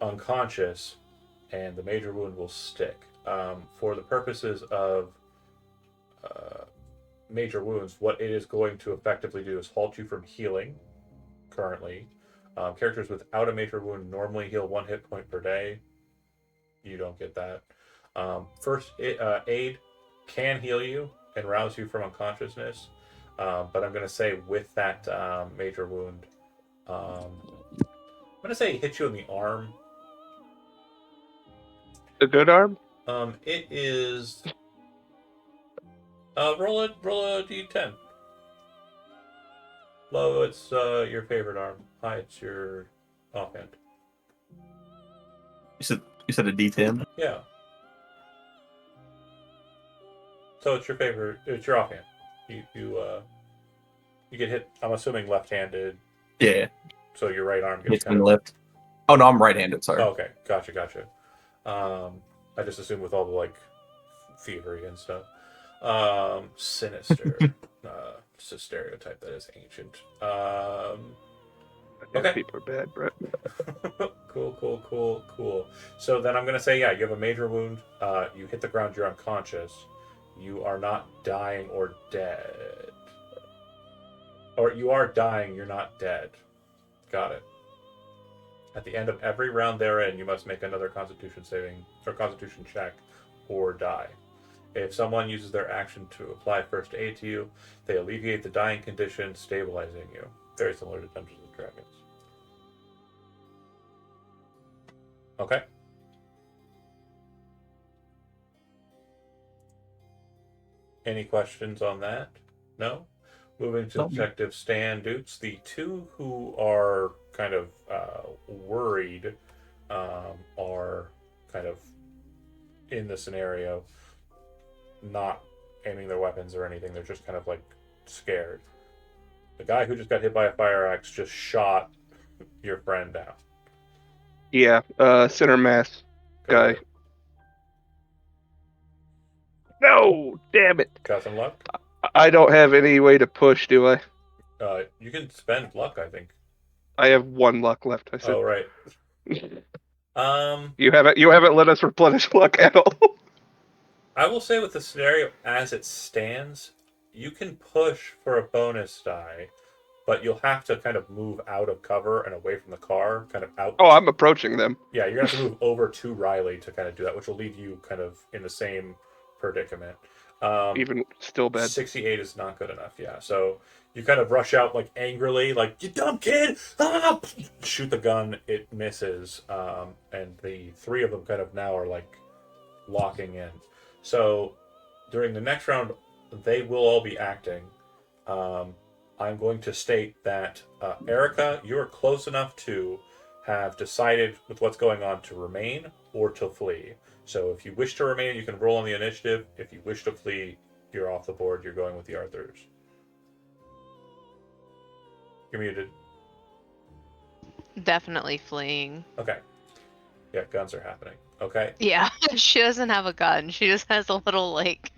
unconscious and the major wound will stick. For the purposes of major wounds, what it is going to effectively do is halt you from healing currently. Characters without a major wound normally heal 1 hit point per day. You don't get that. First aid can heal you and rouse you from unconsciousness, but I'm going to say with that major wound, I'm going to say it hits you in the arm. The good arm? It is. Roll a d10. Low, it's your favorite arm. High, it's your offhand. You said a D10? Yeah. So it's your favorite. It's your offhand. You get hit. I'm assuming left-handed. Yeah. So your right arm gets Hits kind me of. left. Oh no, I'm right-handed. Sorry. Oh, okay, gotcha. I just assumed with all the like thievery and stuff. Sinister. It's a stereotype that is ancient. Okay. People are bad, Brett. Cool. So then I'm gonna say, yeah, you have a major wound. You hit the ground. You're unconscious. You are not dying or dead. Or you are dying. You're not dead. Got it. At the end of every round therein, you must make another Constitution check, or die. If someone uses their action to apply first aid to you, they alleviate the dying condition, stabilizing you. Very similar to Dungeons and Dragons. Okay. Any questions on that? No? Moving to Nope. Detective Stan Dukes, the two who are kind of worried are kind of in the scenario, not aiming their weapons or anything. They're just kind of like scared. The guy who just got hit by a fire axe just shot your friend down. Yeah, center mass guy. Good. No, damn it! Got some luck? I don't have any way to push, do I? You can spend luck, I think. I have 1 luck left. I said. Oh, right. You haven't let us replenish luck at all. I will say with the scenario as it stands, you can push for a bonus die, but you'll have to kind of move out of cover and away from the car, kind of out. Oh, I'm approaching them. Yeah, you're going to have to move over to Riley to kind of do that, which will leave you kind of in the same predicament. Even still bad. 68 is not good enough, yeah. So you kind of rush out like angrily, like, you dumb kid! Ah! Shoot the gun, it misses. And the 3 of them kind of now are like locking in. So during the next round, they will all be acting. I'm going to state that Erica, you're close enough to have decided with what's going on to remain or to flee. So if you wish to remain, you can roll on the initiative. If you wish to flee, you're off the board. You're going with the Arthurs. You're muted. Definitely fleeing. Okay. Yeah, guns are happening. Okay. Yeah, she doesn't have a gun. She just has a little, like,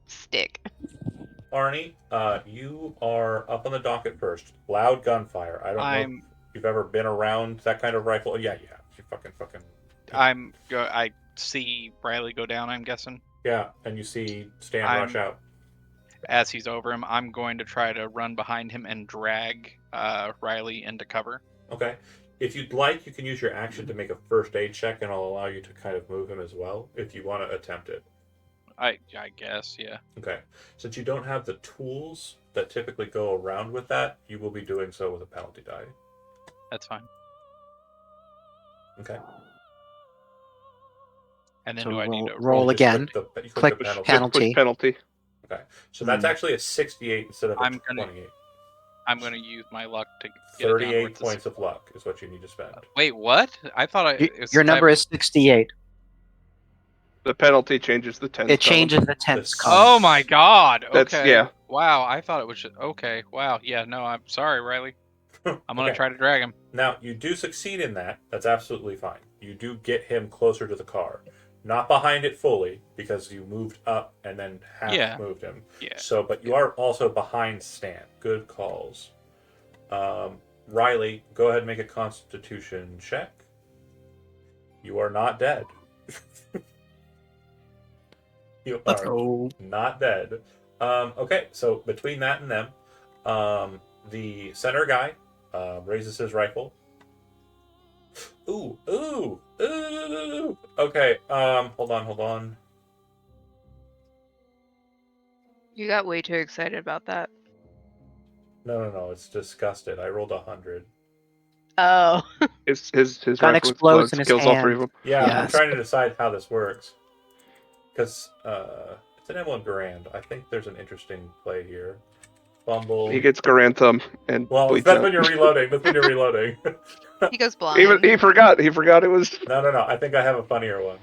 stick. Arnie, you are up on the docket first. Loud gunfire. I don't know if you've ever been around that kind of rifle. Yeah, you have. You fucking. I see Riley go down, I'm guessing. Yeah, and you see Stan rush out. As he's over him, I'm going to try to run behind him and drag Riley into cover. Okay. If you'd like, you can use your action to make a first aid check, and I'll allow you to kind of move him as well if you want to attempt it. I guess, yeah. Okay. Since you don't have the tools that typically go around with that, you will be doing so with a penalty die. That's fine. Okay. And then So do I need to roll You again? click Click the penalty. Push penalty. Okay. So that's actually a 68 instead of a 28. I'm going to use my luck to get 38 points of luck is what you need to spend. Wait, what? I thought Your number is 68. The penalty changes the tense. It changes the tense column. Oh my god. Okay. That's, yeah. Wow, I thought it was just... Okay, wow. Yeah, no, I'm sorry, Riley. I'm going to try to drag him. Now, you do succeed in that. That's absolutely fine. You do get him closer to the car. Not behind it fully, because you moved up and then half moved him. Yeah. So, but you are also behind Stan. Good calls. Riley, go ahead and make a Constitution check. You are not dead. You Let's are go. not dead. Okay, so between that and them, the center guy raises his rifle. Ooh. Okay, hold on. You got way too excited about that. No, it's disgusted. I rolled 100. Oh. His Gun rifle explodes in his kills all hand. 3 of them. Yeah, I'm Yes. trying to decide how this works. Because it's an M1 Garand. I think there's an interesting play here. Fumble. He gets Garanthum and Well, bleeds that's out. when you're reloading. He goes blind. He forgot it was... No. I think I have a funnier one.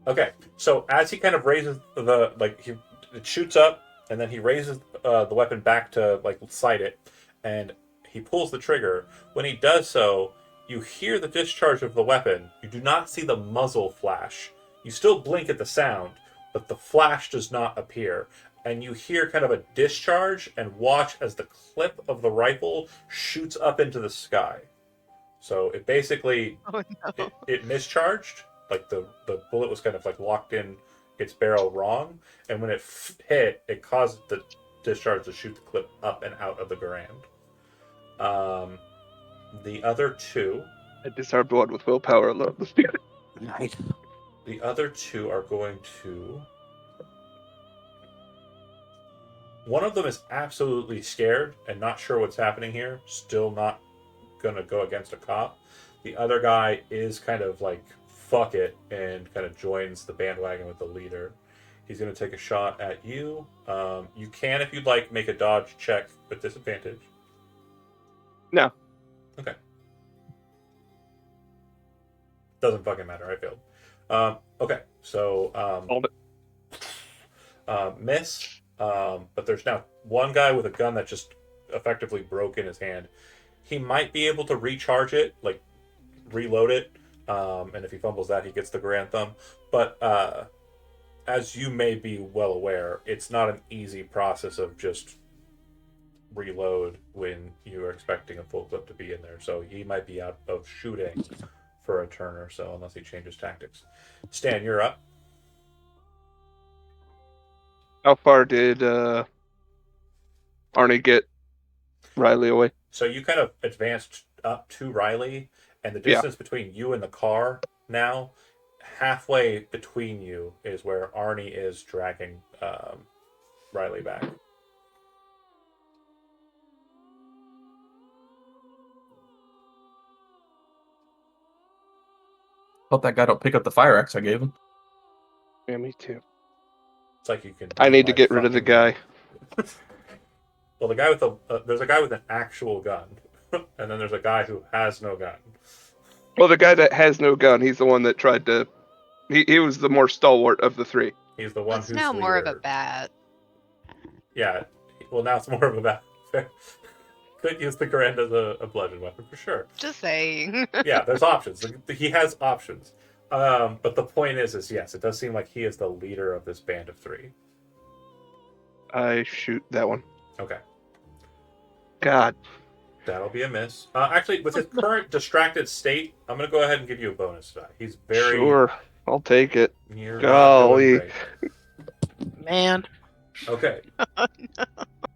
Okay, so as he kind of raises it shoots up, and then he raises the weapon back to sight it, and he pulls the trigger. When he does so, you hear the discharge of the weapon. You do not see the muzzle flash. You still blink at the sound, but the flash does not appear. And you hear kind of a discharge and watch as the clip of the rifle shoots up into the sky. So it basically Oh no. it mischarged. Like the bullet was kind of locked in its barrel wrong, and when it hit, it caused the discharge to shoot the clip up and out of the Garand. The other two. I disarmed one with willpower alone. Nice. The other two are going to. One of them is absolutely scared and not sure what's happening here. Still not gonna go against a cop. The other guy is kind of like fuck it and kind of joins the bandwagon with the leader. He's gonna take a shot at you. You can, if you'd like, make a dodge check with disadvantage. No. Okay. Doesn't fucking matter. I failed. Okay, so Hold it. miss. But there's now one guy with a gun that just effectively broke in his hand. He might be able to recharge it, like reload it, and if he fumbles that, he gets the grand thumb. But as you may be well aware, it's not an easy process of just reload when you are expecting a full clip to be in there. So he might be out of shooting for a turn or so, unless he changes tactics. Stan, you're up. How far did Arnie get Riley away? So you kind of advanced up to Riley, and the distance between you and the car now, halfway between you is where Arnie is dragging Riley back. Hope that guy don't pick up the fire axe I gave him. Yeah, me too. It's like you can. I need to get rid of the guy. Well, the guy with there's a guy with an actual gun, and then there's a guy who has no gun. Well, the guy that has no gun, he's the one that tried to. He was the more stalwart of the three. He's the one It's who's now more of a leader. bat. Yeah, well, now it's more of a bat. Could use the Grand as a bludgeon weapon for sure. Just saying. Yeah, there's options. He has options. But the point is yes, it does seem like he is the leader of this band of three. I shoot that one. Okay. God. That'll be a miss. Actually, with his current distracted state, I'm going to go ahead and give you a bonus die. He's very... Sure, I'll take it. You're Golly. not doing great. Man. Okay.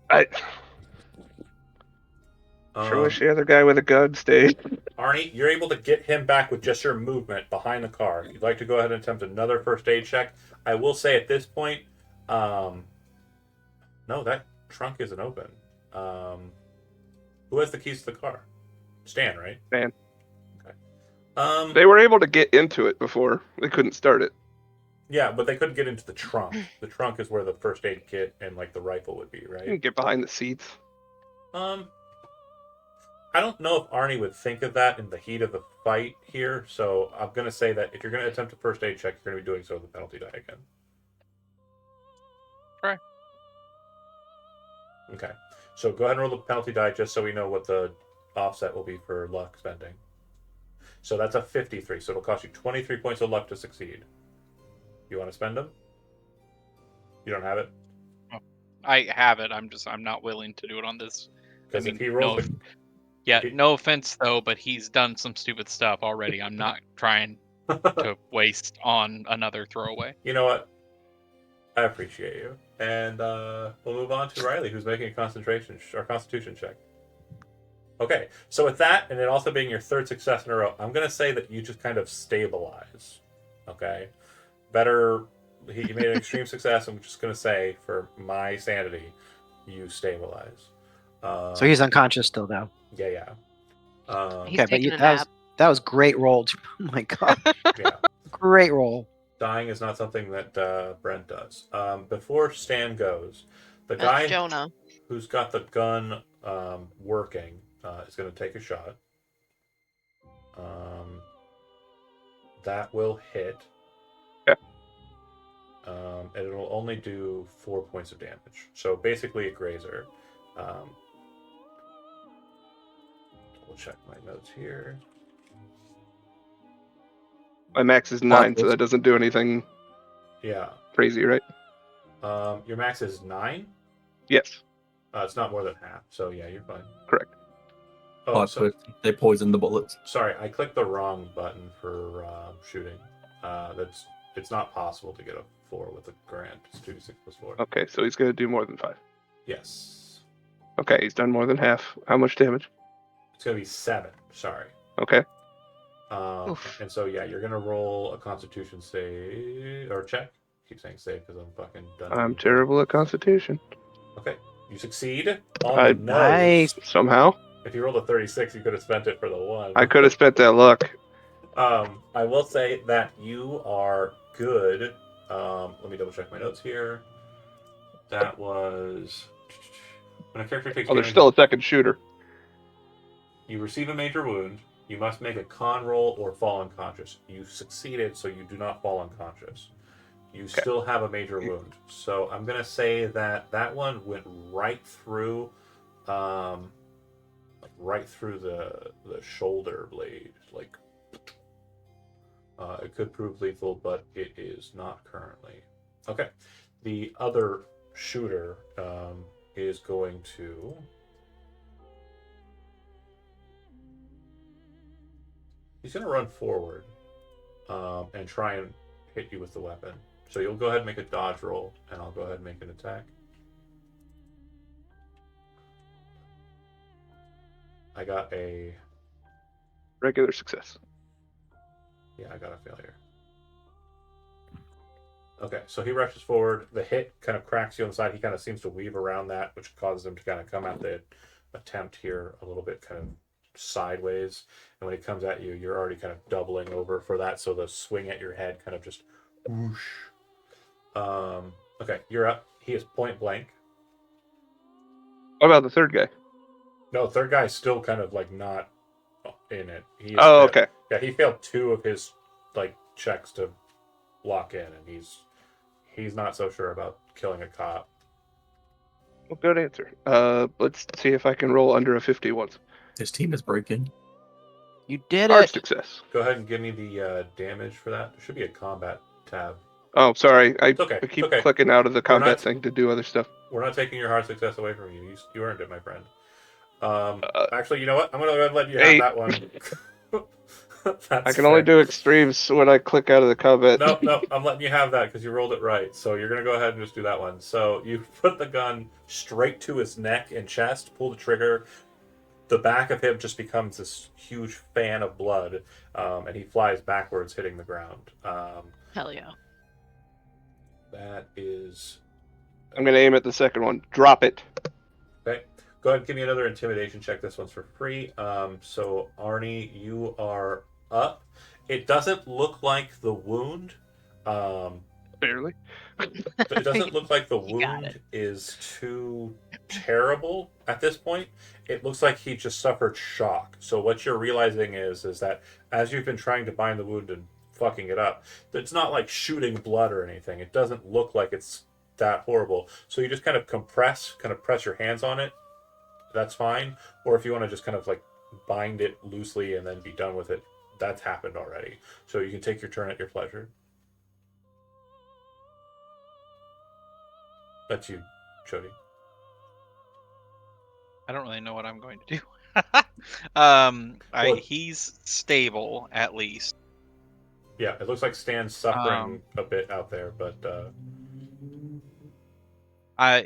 I sure wish the other guy with a gun stayed. Arnie, you're able to get him back with just your movement behind the car. If you'd like to go ahead and attempt another first aid check, I will say at this point, no, that trunk isn't open. Who has the keys to the car? Stan, right? Stan. Okay. They were able to get into it before. They couldn't start it. Yeah, but they couldn't get into the trunk. The trunk is where the first aid kit and like the rifle would be, You right? can get behind the seats. I don't know if Arnie would think of that in the heat of the fight here, so I'm going to say that if you're going to attempt a first aid check, you're going to be doing so with a penalty die again. Right. Okay. So go ahead and roll the penalty die just so we know what the offset will be for luck spending. So that's a 53, so it'll cost you 23 points of luck to succeed. You want to spend them? You don't have it? I have it. I'm not willing to do it on this. Because if he rolls... No offense though, but he's done some stupid stuff already. I'm not trying to waste on another throwaway. You know what? I appreciate you. And we'll move on to Riley, who's making a constitution check. Okay, so with that, and it also being your third success in a row, I'm going to say that you just kind of stabilize. Okay? Better, he made an extreme success. I'm just going to say, for my sanity, you stabilize. So he's unconscious still, though. Yeah. He's Okay, but taking a that nap. was great roll. Oh my god, Yeah. great roll. Dying is not something that Brent does. Before Stan goes, the That's guy Jonah. who's got the gun working is going to take a shot. That will hit. Yeah. And it'll only do 4 points of damage. So basically a grazer. Double check my notes here. My max is 9, so that doesn't do anything Yeah. crazy, right? Your max is 9? Yes, It's not more than half, so yeah, you're fine. correct. Oh, so, They poisoned the bullets. sorry, I clicked the wrong button for shooting. It's not possible to get a 4 with a grand. It's 2d6 plus 4. Okay, so he's going to do more than 5. Yes. Okay, he's done more than half. How much damage? It's going to be 7. Sorry. Okay. Oof. And so, yeah, you're going to roll a Constitution save or check. Keep saying save because I'm fucking done. I'm terrible at Constitution. Okay. You succeed on the nose. Nice. Somehow. If you rolled a 36, you could have spent it for the 1. I could have spent that luck. I will say that you are good. Let me double check my notes here. That was when a character takes Oh, there's damage, still a second shooter. you receive a major wound. You must make a con roll or fall unconscious. You succeeded, so you do not fall unconscious. You still have a major wound. So I'm gonna say that one went right through, right through the shoulder blade. Like, it could prove lethal, but it is not currently. Okay, the other shooter is going to. He's going to run forward and try and hit you with the weapon. So you'll go ahead and make a dodge roll, and I'll go ahead and make an attack. I got a... Regular success. Yeah, I got a failure. Okay, so he rushes forward. The hit kind of cracks you on the side. He kind of seems to weave around that, which causes him to kind of come at the attempt here a little bit kind of sideways. And when he comes at you, you're already kind of doubling over for that. So the swing at your head kind of just whoosh. Okay, you're up. He is point blank. What about the third guy? No, third guy is still kind of like not in it. He Oh, okay. Yeah, he failed 2 of his like checks to lock in, and he's not so sure about killing a cop. Well, good answer. Let's see if I can roll under a 50 once. His team is breaking. You did Hard it. success. Go ahead and give me the damage for that. There should be a combat tab. Oh, sorry. I okay, keep it's okay. clicking out of the combat not- thing to do other stuff. We're not taking your hard success away from you. You earned it, my friend. Actually, you know what? I'm going to go ahead and let you have 8. that one. I can only do extremes when I click out of the combat. No, I'm letting you have that because you rolled it right. So you're going to go ahead and just do that one. So you put the gun straight to his neck and chest, pull the trigger. The back of him just becomes this huge fan of blood, and he flies backwards, hitting the ground. Hell yeah. That is... I'm going to aim at the second one. Drop it. Okay. Go ahead and give me another intimidation check. This one's for free. So, Arnie, you are up. It doesn't look like the wound. Barely. It doesn't look like the You got wound it. is too terrible at this point. It looks like he just suffered shock. So what you're realizing is that as you've been trying to bind the wound and fucking it up, it's not like shooting blood or anything. It doesn't look like it's that horrible. So you just kind of press your hands on it. That's fine. Or if you want to just kind of like bind it loosely and then be done with it, that's happened already. So you can take your turn at your pleasure. That's you, Chody. I don't really know what I'm going to do. Well- He's stable at least. Yeah, it looks like Stan's suffering a bit out there, but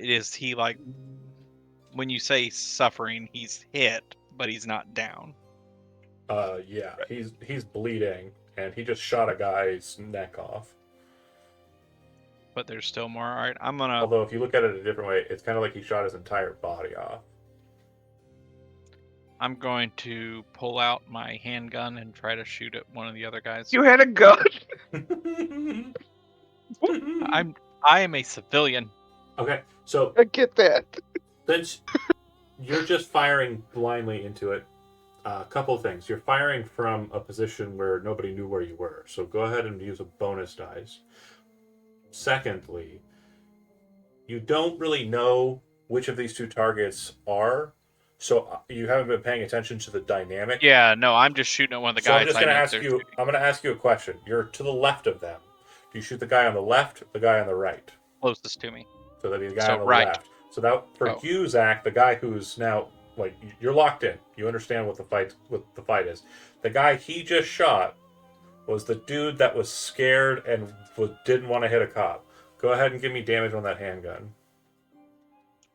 Is he like when you say suffering, he's hit, but he's not down. yeah, he's bleeding, and he just shot a guy's neck off. But there's still more. All right, I'm gonna. Although if you look at it a different way, it's kind of like he shot his entire body off. I'm going to pull out my handgun and try to shoot at one of the other guys. You had a gun. I am a civilian. Okay, so I get that. since you're just firing blindly into it, a couple of things. You're firing from a position where nobody knew where you were, so go ahead and use a bonus dice. Secondly, you don't really know which of these two targets are, so you haven't been paying attention to the dynamic. Yeah, no, I'm just shooting at one of the So guys. I'm just I going to know ask they're you. shooting. I'm going to ask you a question. You're to the left of them. Do you shoot the guy on the left, or the guy on the right? Closest to me. So that'd be the guy So on the right. left. So that for Oh. you, Zach, the guy who's now like you're locked in. You understand what the fight is. The guy he just shot was the dude that was scared and didn't want to hit a cop. Go ahead and give me damage on that handgun.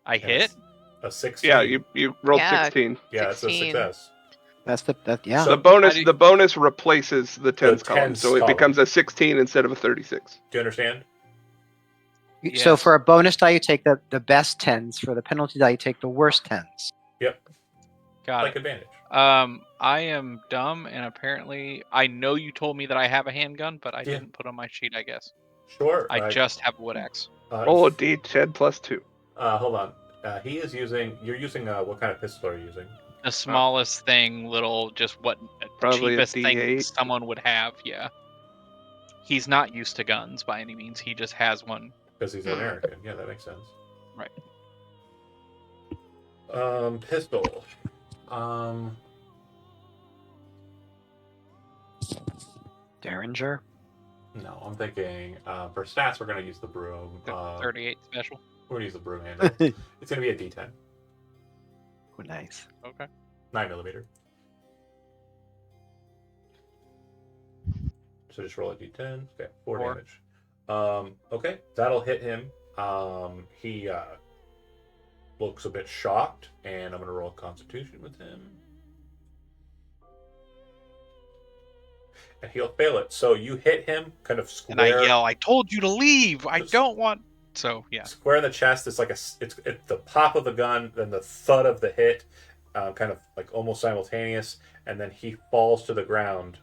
I And hit. a 16. Yeah, you rolled Yeah. 16. Yeah, it's a 16. success. Yeah. The So, bonus how do you- the bonus replaces the tens column, tens so it column. becomes a 16 instead of a 36. Do you understand? So Yes. for a bonus die, you take the best tens. For the penalty die, you take the worst tens. Yep. Got Like it. advantage. I am dumb, and apparently, I know you told me that I have a handgun, but I Yeah. didn't put on my sheet. I guess Sure. I just have a wood axe. Roll a d10 plus 2. Hold on. He is using. You're using. What kind of pistol are you using? The smallest thing, little, just what Probably a cheapest thing D8. someone would have. Yeah. He's not used to guns by any means. He just has one. Because he's American. Yeah, that makes sense. Right. Pistol. Derringer. No, I'm thinking for stats we're gonna use the broom. 38 special. We're gonna use the broom handle. It's gonna be a D10, Oh, nice. Okay. 9mm. So just roll a D10. Okay, 4 Four. damage. Okay, that'll hit him. He looks a bit shocked, and I'm gonna roll a Constitution with him. And he'll fail it. So you hit him kind of square. And I yell, "I told you to leave! I don't want." So yeah. Square in the chest. It's like it's the pop of the gun, then the thud of the hit, kind of like almost simultaneous, and then he falls to the ground.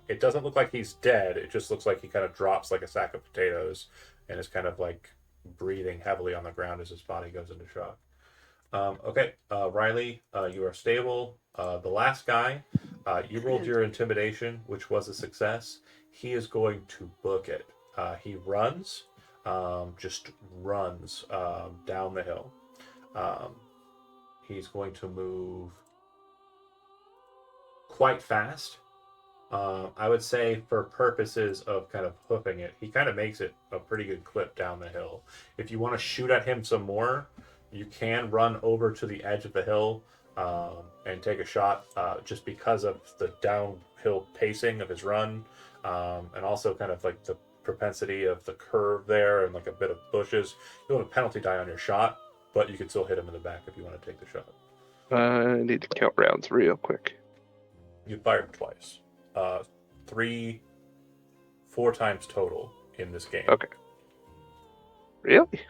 It doesn't look like he's dead. It just looks like he kind of drops like a sack of potatoes, and is kind of like breathing heavily on the ground as his body goes into shock. Okay, Riley, you are stable. The last guy, you rolled your intimidation, which was a success. He is going to book it. He runs, just runs down the hill. He's going to move quite fast. I would say for purposes of kind of hoofing it, he kind of makes it a pretty good clip down the hill. If you want to shoot at him some more, you can run over to the edge of the hill and take a shot just because of the downhill pacing of his run and also kind of like the propensity of the curve there and like a bit of bushes. You'll have a penalty die on your shot, but you can still hit him in the back if you want to take the shot. I need to count rounds real quick. You fired twice. 4 times total in this game. Okay. Really?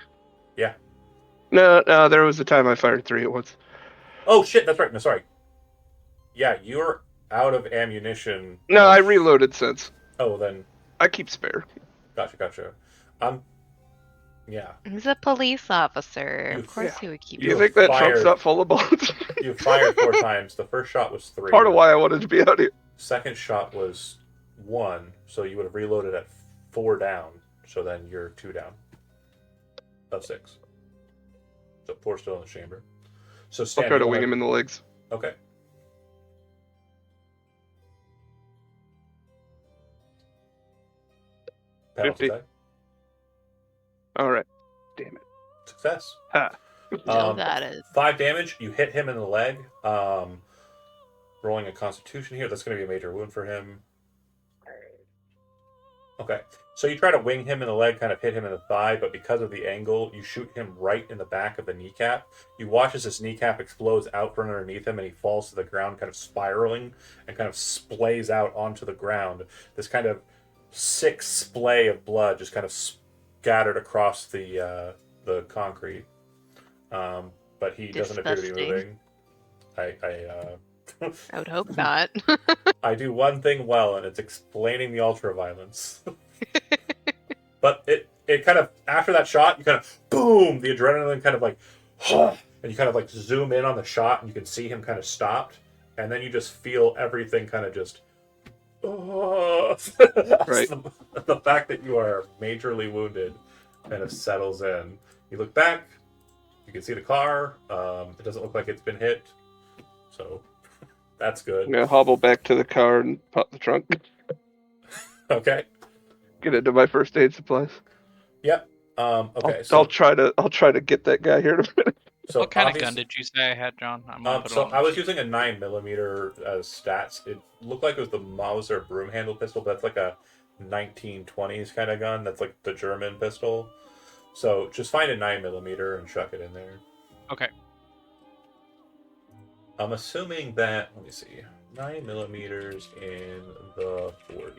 Yeah. No, there was a time I fired 3 at once. Oh shit, that's right. No, sorry. Yeah, you're out of ammunition. No, I reloaded since. Oh, then I keep spare. gotcha. Yeah. He's a police officer. Of course, yeah. he would keep. You You think that fired- trunk's not full of bullets? You fired 4 times. The first shot was 3. Part of why I wanted to be out here. Second shot was 1, so you would have reloaded at 4 down. So then you're 2 down of 6. So 4 still in the chamber. So I'll Stan, try to you wing wanna- him in the legs. Okay. Penalty 50. die. All right. Damn it. Success. Ha. Still got it. 5 damage. You hit him in the leg. Rolling a Constitution here. That's going to be a major wound for him. Okay. So you try to wing him in the leg, kind of hit him in the thigh, but because of the angle, you shoot him right in the back of the kneecap. You watch as his kneecap explodes out from underneath him, and he falls to the ground, kind of spiraling, and kind of splays out onto the ground. This kind of sick splay of blood just kind of scattered across the concrete. But he doesn't appear to be Disgusting. moving. I would hope not. I do one thing well, and it's explaining the ultraviolence. But it kind of, after that shot, you kind of, boom, the adrenaline kind of like, and you kind of like zoom in on the shot, and you can see him kind of stopped, and then you just feel everything kind of just, Right. The fact that you are majorly wounded kind of settles in. You look back, you can see the car. It doesn't look like it's been hit, so that's I'm good. gonna hobble back to the car and pop the trunk. Okay. Get into my first aid supplies. Yep. Okay. I'll try to get that guy here in a minute. So What kind of obvious- gun did you say I had, John? I'm gonna put it So on I was the sheet. using a 9mm as stats. It looked like it was the Mauser broom handle pistol, but that's like a 1920s kind of gun. That's like the German pistol. So just find a 9mm and chuck it in there. Okay. I'm assuming that. Let me see. 9mm in the 40s.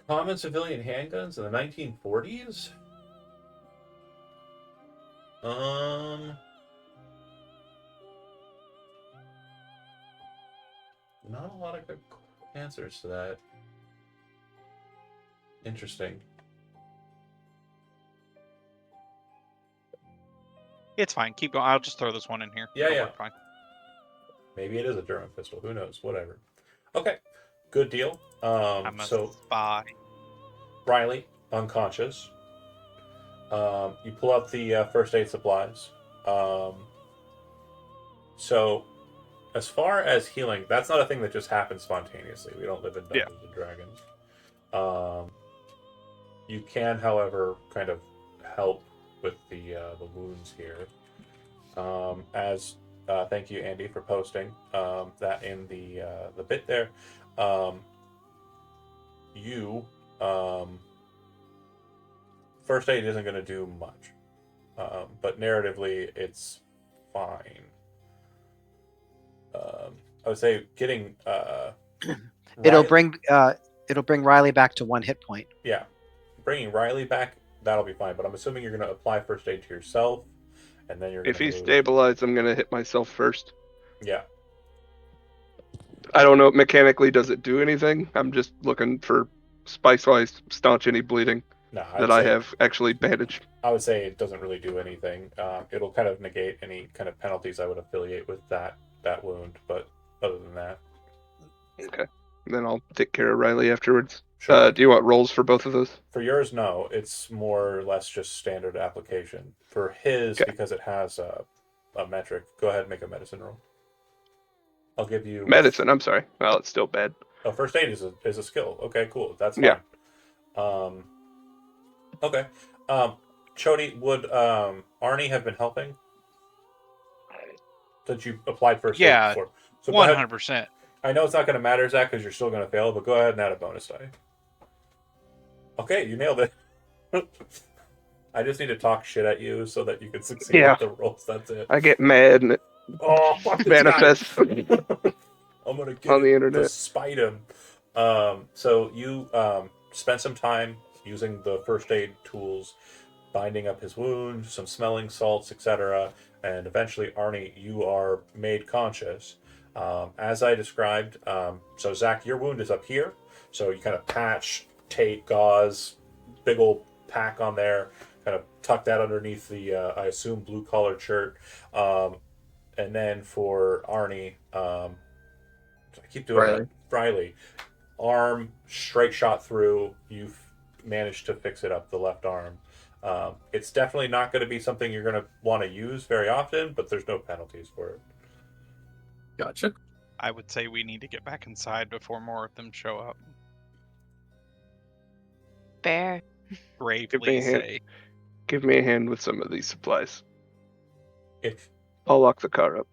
Common civilian handguns in the 1940s? Not a lot of good answers to that. Interesting. It's fine. Keep going. I'll just throw this one in here. Yeah, It'll yeah. work fine. Maybe it is a German pistol. Who knows? Whatever. Okay. Good deal. I'm a So spy. Riley, unconscious. You pull out the first aid supplies. So as far as healing, that's not a thing that just happens spontaneously. We don't live in Dungeons and Dragons. You can, however, kind of help with the wounds here. As thank you, Andy, for posting that in the bit there. You first aid isn't going to do much, but narratively, it's fine. I would say getting It'll Riley- bring Riley back to 1 hit point. yeah, bringing Riley back, that'll be fine. But I'm assuming you're going to apply first aid to yourself, and then you're going If to he's move. stabilized, I'm gonna hit myself first. Yeah. I don't know mechanically does it do anything. I'm just looking for spice-wise staunch any bleeding No, that I have actually bandaged. I would say it doesn't really do anything. It'll kind of negate any kind of penalties I would affiliate with that wound, but other than that, Okay. Then I'll take care of Riley afterwards. sure. Do you want rolls for both of those? For yours, no. It's more or less just standard application. For his, Okay. because it has a metric, go ahead and make a medicine roll. I'll give you Medicine, I'm sorry. Well, it's still bad. Oh, first aid is a skill. Okay, cool. That's fine. Yeah. Okay. Chody, would Arnie have been helping? Since you applied first aid Yeah, before. So go ahead. 100%. I know it's not going to matter, Zach, because you're still going to fail, but go ahead and add a bonus die. Okay, you nailed it. I just need to talk shit at you so that you can succeed Yeah. with the rolls. That's it. I get mad and it Oh, fuck this manifests guy. I'm going to get on the to internet. spite him. So you spent some time using the first aid tools, binding up his wound, some smelling salts, etc. And eventually, Arnie, you are made conscious. As I described, so Zach, your wound is up here. So you kind of patch, tape, gauze, big old pack on there, kind of tuck that underneath the, I assume, blue collared shirt. And then for Arnie, I keep doing Riley. that. Riley, arm straight shot through. You've managed to fix it up, the left arm. It's definitely not going to be something you're going to want to use very often, but there's no penalties for it. Gotcha. I would say we need to get back inside before more of them show up. Fair. Bravely a hand. say. Give me a hand with some of these supplies. If I'll lock the car up.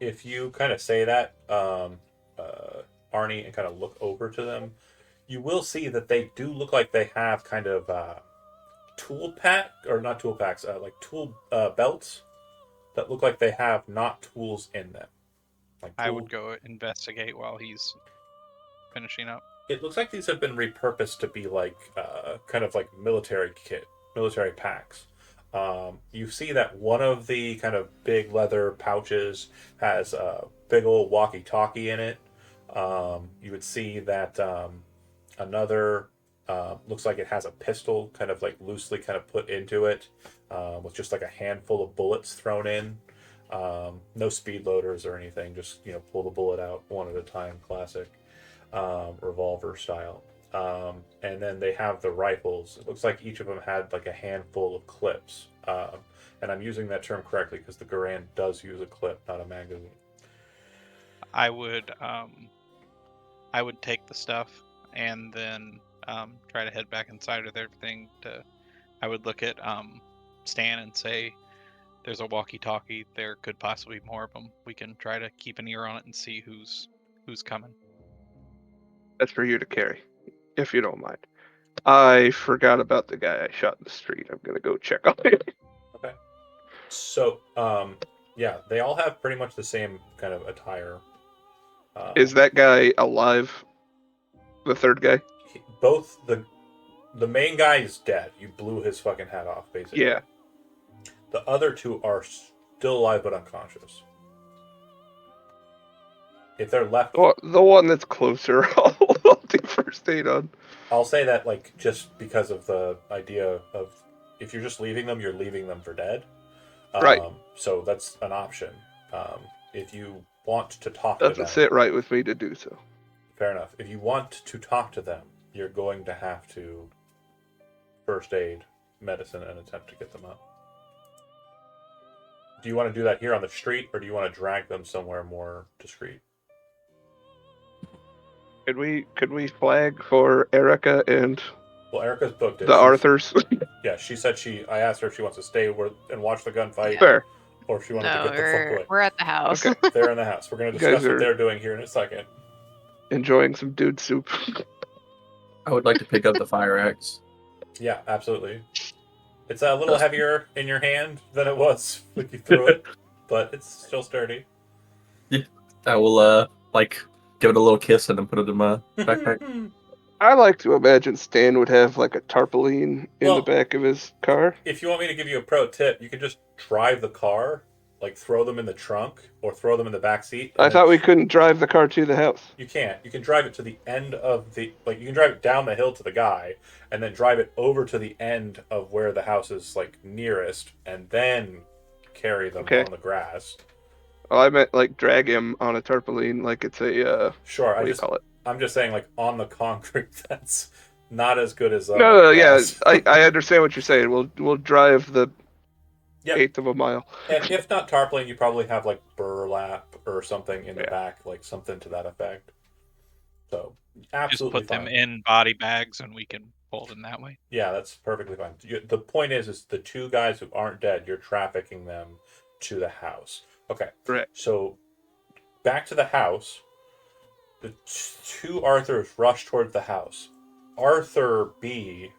if you kind of say that, Arnie, and kind of look over to them, you will see that they do look like they have kind of tool pack, or not tool packs, like tool belts that look like they have not tools in them. Like I would go investigate while he's finishing up. It looks like these have been repurposed to be like kind of like military packs. You see that one of the kind of big leather pouches has a big old walkie-talkie in it. You would see that another looks like it has a pistol kind of like loosely kind of put into it with just like a handful of bullets thrown in. No speed loaders or anything, just pull the bullet out one at a time, classic revolver style. And then they have the rifles. It looks like each of them had like a handful of clips. And I'm using that term correctly because the Garand does use a clip, not a magazine. I would take the stuff and then try to head back inside with everything. I would look at Stan and say, "There's a walkie-talkie. There could possibly be more of them. We can try to keep an ear on it and see who's coming." That's for you to carry, if you don't mind. I forgot about the guy I shot in the street. I'm gonna go check on him. Okay. So, Yeah, they all have pretty much the same kind of attire. Is that guy alive? The third guy? Both the main guy is dead. You blew his fucking head off, basically. Yeah. The other two are still alive but unconscious. If they're left, Well, the one that's closer, I'll do first aid on. I'll say that like just because of the idea of if you're just leaving them, you're leaving them for dead. Right. So that's an option. If you want to talk to Doesn't them, sit right with me to do so. fair enough. If you want to talk to them, you're going to have to first aid, medicine, and attempt to get them up. Do you want to do that here on the street, or do you want to drag them somewhere more discreet? Could we flag for Erica and Well, Erica's booked it. the Arthurs? Yeah, she said I asked her if she wants to stay and watch the gunfight, Fair. or if she wanted to No, get the fuck away. we're at the house. Okay. They're in the house. We're going to You guys discuss what are- they're doing here in a second. Enjoying some dude soup. I would like to pick up the fire axe. Yeah, absolutely. It's a little heavier in your hand than it was when you threw it, but it's still sturdy. I will give it a little kiss and then put it in my backpack. I like to imagine Stan would have like a tarpaulin in Well- the back of his car. If you want me to give you a pro tip, you can just drive the car, like throw them in the trunk or throw them in the back seat. I thought we couldn't drive the car to the house. You can't. You can drive it to the end of you can drive it down the hill to the guy, and then drive it over to the end of where the house is like nearest, and then carry them Okay. on the grass. Oh, I meant like drag him on a tarpaulin, like it's a Sure, what do you call it? I'm just saying, like on the concrete. That's not as good as No, yeah, grass. I understand what you're saying. We'll drive the Yep. eighth of a mile. And if not tarpaulin, you probably have like burlap or something in the Yeah. back, like something to that effect. So Just absolutely put them fine. in body bags and we can hold them that way. Yeah, that's perfectly fine. The point is the two guys who aren't dead, you're trafficking them to the house. Okay. Right. So back to the house. The two Arthurs rush towards the house. Arthur B.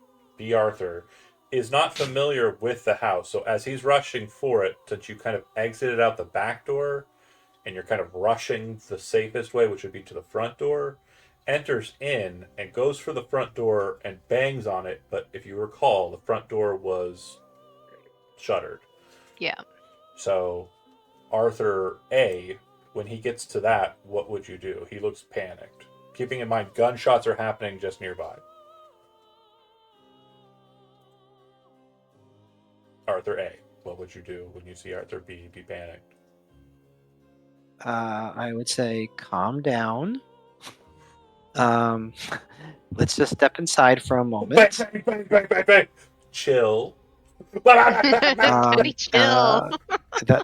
Arthur, is not familiar with the house. So as he's rushing for it, since you kind of exited out the back door and you're kind of rushing the safest way, which would be to the front door, enters in and goes for the front door and bangs on it. But if you recall, the front door was shuttered. Yeah. So Arthur A, when he gets to that, what would you do? He looks panicked. Keeping in mind, gunshots are happening just nearby. Arthur A, what would you do when you see Arthur B be panicked? I would say calm down. Let's just step inside for a moment. Bang, bang, bang, bang, bang, bang. Chill. Pretty chill.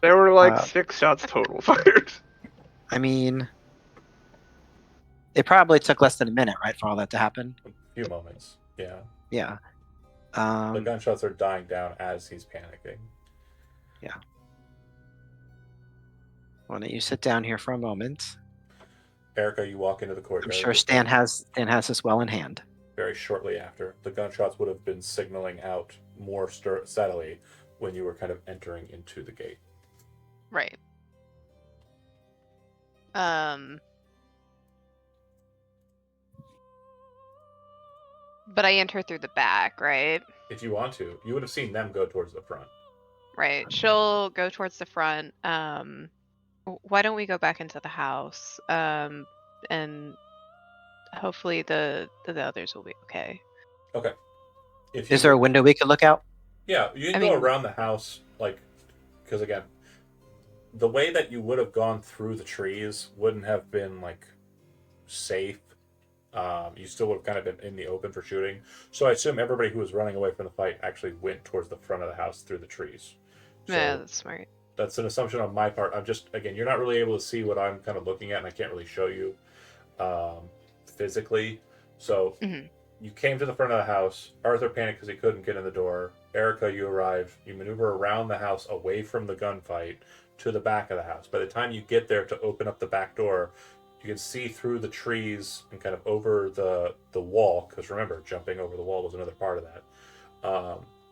There were like Uh, 6 shots total fired. I mean, it probably took less than a minute, right, for all that to happen. A few moments. Yeah. Yeah. The gunshots are dying down as he's panicking. Why don't you sit down here for a moment? Erica, you walk into the I'm courtyard. sure Stan has this well in hand. Very shortly after. The gunshots would have been signaling out more steadily when you were kind of entering into the gate. Right. But I enter through the back, right? If you want to, you would have seen them go towards the front. Right. She'll go towards the front. Why don't we go back into the house? And hopefully the others will be okay. Okay. Is there a window we could look out? Yeah, you can I go mean- around the house, like, because again, the way that you would have gone through the trees wouldn't have been like safe. You still would have kind of been in the open for shooting. So I assume everybody who was running away from the fight actually went towards the front of the house through the trees. So Yeah, that's smart. that's an assumption on my part. I'm just, again, you're not really able to see what I'm kind of looking at, and I can't really show you physically. So Mhm. you came to the front of the house. Arthur panicked because he couldn't get in the door. Erica, you arrive. You maneuver around the house away from the gunfight to the back of the house. By the time you get there to open up the back door, you can see through the trees and kind of over the wall, because remember, jumping over the wall was another part of that.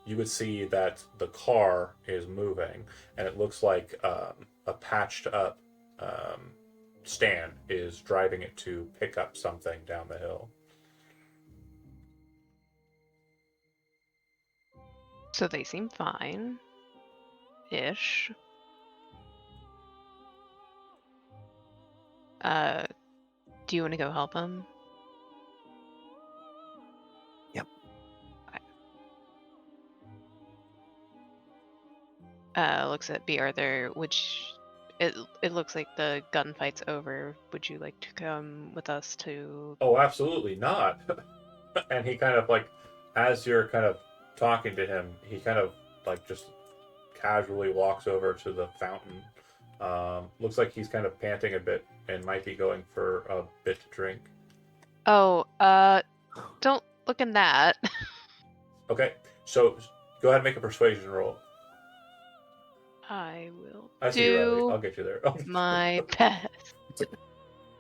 you would see that the car is moving, and it looks like a patched up Stan is driving it to pick up something down the hill. So they seem fine. Ish. Do you want to go help him? Yep. Looks at B. Arthur, which it looks like the gunfight's over. Would you like to come with us to? Oh, absolutely not. And he kind of like, as you're kind of talking to him, he kind of like just casually walks over to the fountain. Looks like he's kind of panting a bit and might be going for a bit to drink. Oh, don't look in that. Okay, so go ahead and make a persuasion roll. I will I see you, Riley. do I'll get you there. my best.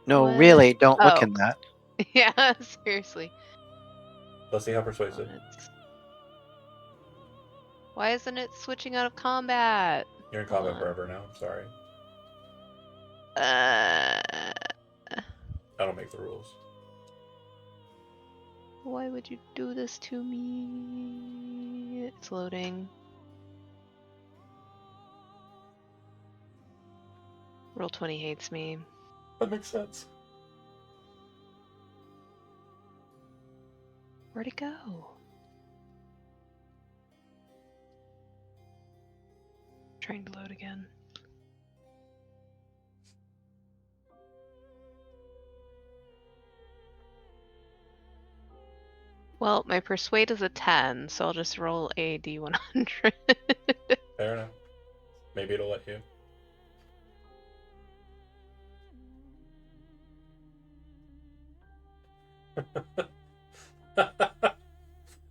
No, What? really, don't look Oh. in that. Yeah, seriously. Let's see how persuasive. Why isn't it switching out of combat? You're in Hold combat on. forever now. I'm sorry. Uh, I don't make the rules. why would you do this to me? It's loading. Roll 20 hates me. That makes sense. Where'd it go? Trying to load again. Well, my persuade is a 10, so I'll just roll a d100. Fair enough. Maybe it'll let you.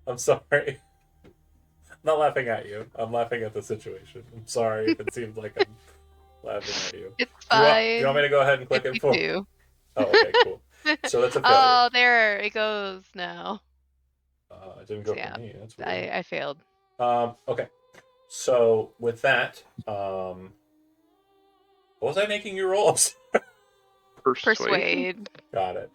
I'm sorry. I'm not laughing at you. I'm laughing at the situation. I'm sorry if it seems like I'm laughing at you. It's Do you fine. want me to go ahead and click If it we for? do. Oh, okay, cool. So that's a failure. Oh, there it goes now. It didn't go Yeah, for me. That's weird. I failed. Okay. So with that, what was I making you roll? Persuade. Got it.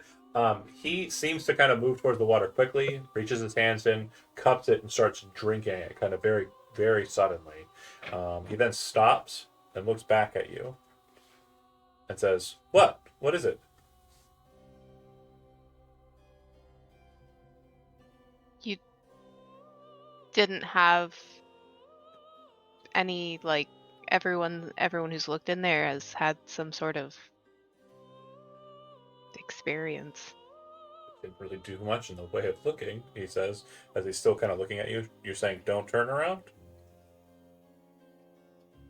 He seems to kind of move towards the water quickly, reaches his hands in, cups it, and starts drinking it kind of very, very suddenly. He then stops and looks back at you and says, "What? What is it?" You didn't have any, like, everyone who's looked in there has had some sort of experience. Didn't really do much in the way of looking, he says, as he's still kind of looking at you. You're saying, "Don't turn around?"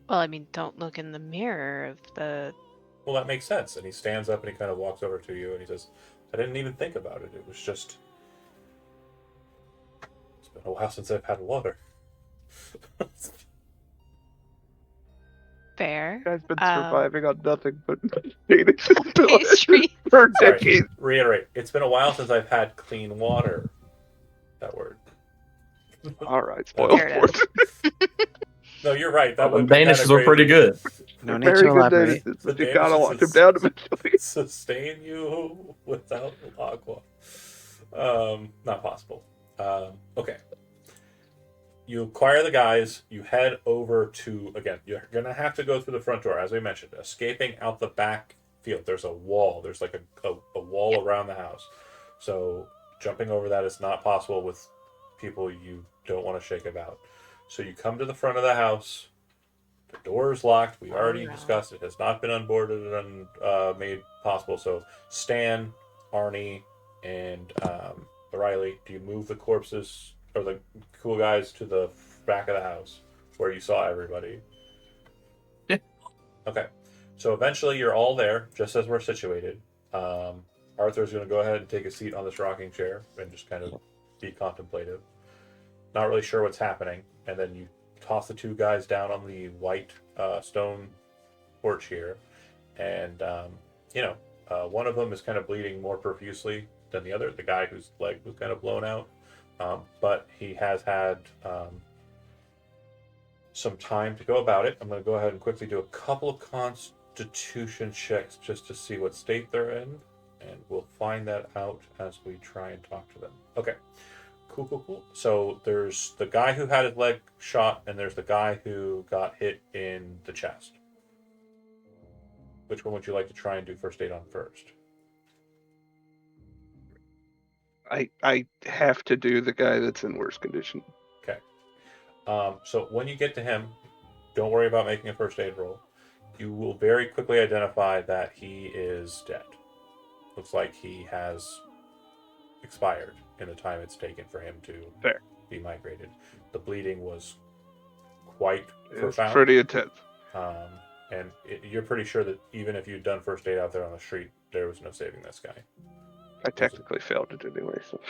Well, I mean, don't look in the mirror of the. Well, that makes sense. And he stands up and he kind of walks over to you and he says, "I didn't even think about it. It was just. It's been a while since I've had water." Fair. Guy's been surviving on nothing but potatoes Pastry. for Sorry, decades. reiterate. It's been a while since I've had clean water. That word. All right, There spoiled it sport. No, you're right. That The would be Danishes kinda were pretty crazy. good. No need Very to good elaborate. Danishes, The but you gotta Danishes watch him is- down eventually. Sustain you without aqua. Not possible. Okay. You acquire the guys. You head over to, again, you're going to have to go through the front door, as we mentioned. Escaping out the back field, there's a wall. There's like a wall around the house. So jumping over that is not possible with people you don't want to shake about. So you come to the front of the house. The door is locked. We already Alright. discussed it has not been unboarded and made possible. So Stan, Arnie, and Riley, do you move the corpses or the cool guys to the back of the house where you saw everybody? Yeah. Okay. So eventually you're all there, just as we're situated. Arthur's going to go ahead and take a seat on this rocking chair and just kind of be contemplative. Not really sure what's happening. And then you toss the two guys down on the white stone porch here. And, one of them is kind of bleeding more profusely than the other, the guy whose leg was kind of blown out. But he has had some time to go about it. I'm going to go ahead and quickly do a couple of constitution checks just to see what state they're in, and we'll find that out as we try and talk to them. Okay. Cool. So there's the guy who had his leg shot, and there's the guy who got hit in the chest. Which one would you like to try and do first aid on first? I have to do the guy that's in worse condition. Okay. So when you get to him, don't worry about making a first aid roll. You will very quickly identify that he is dead. Looks like he has expired in the time it's taken for him to Fair. be migrated. The bleeding was quite It's profound. pretty intense. And you're pretty sure that even if you'd done first aid out there on the street, there was no saving this guy. I technically failed it anyway. So.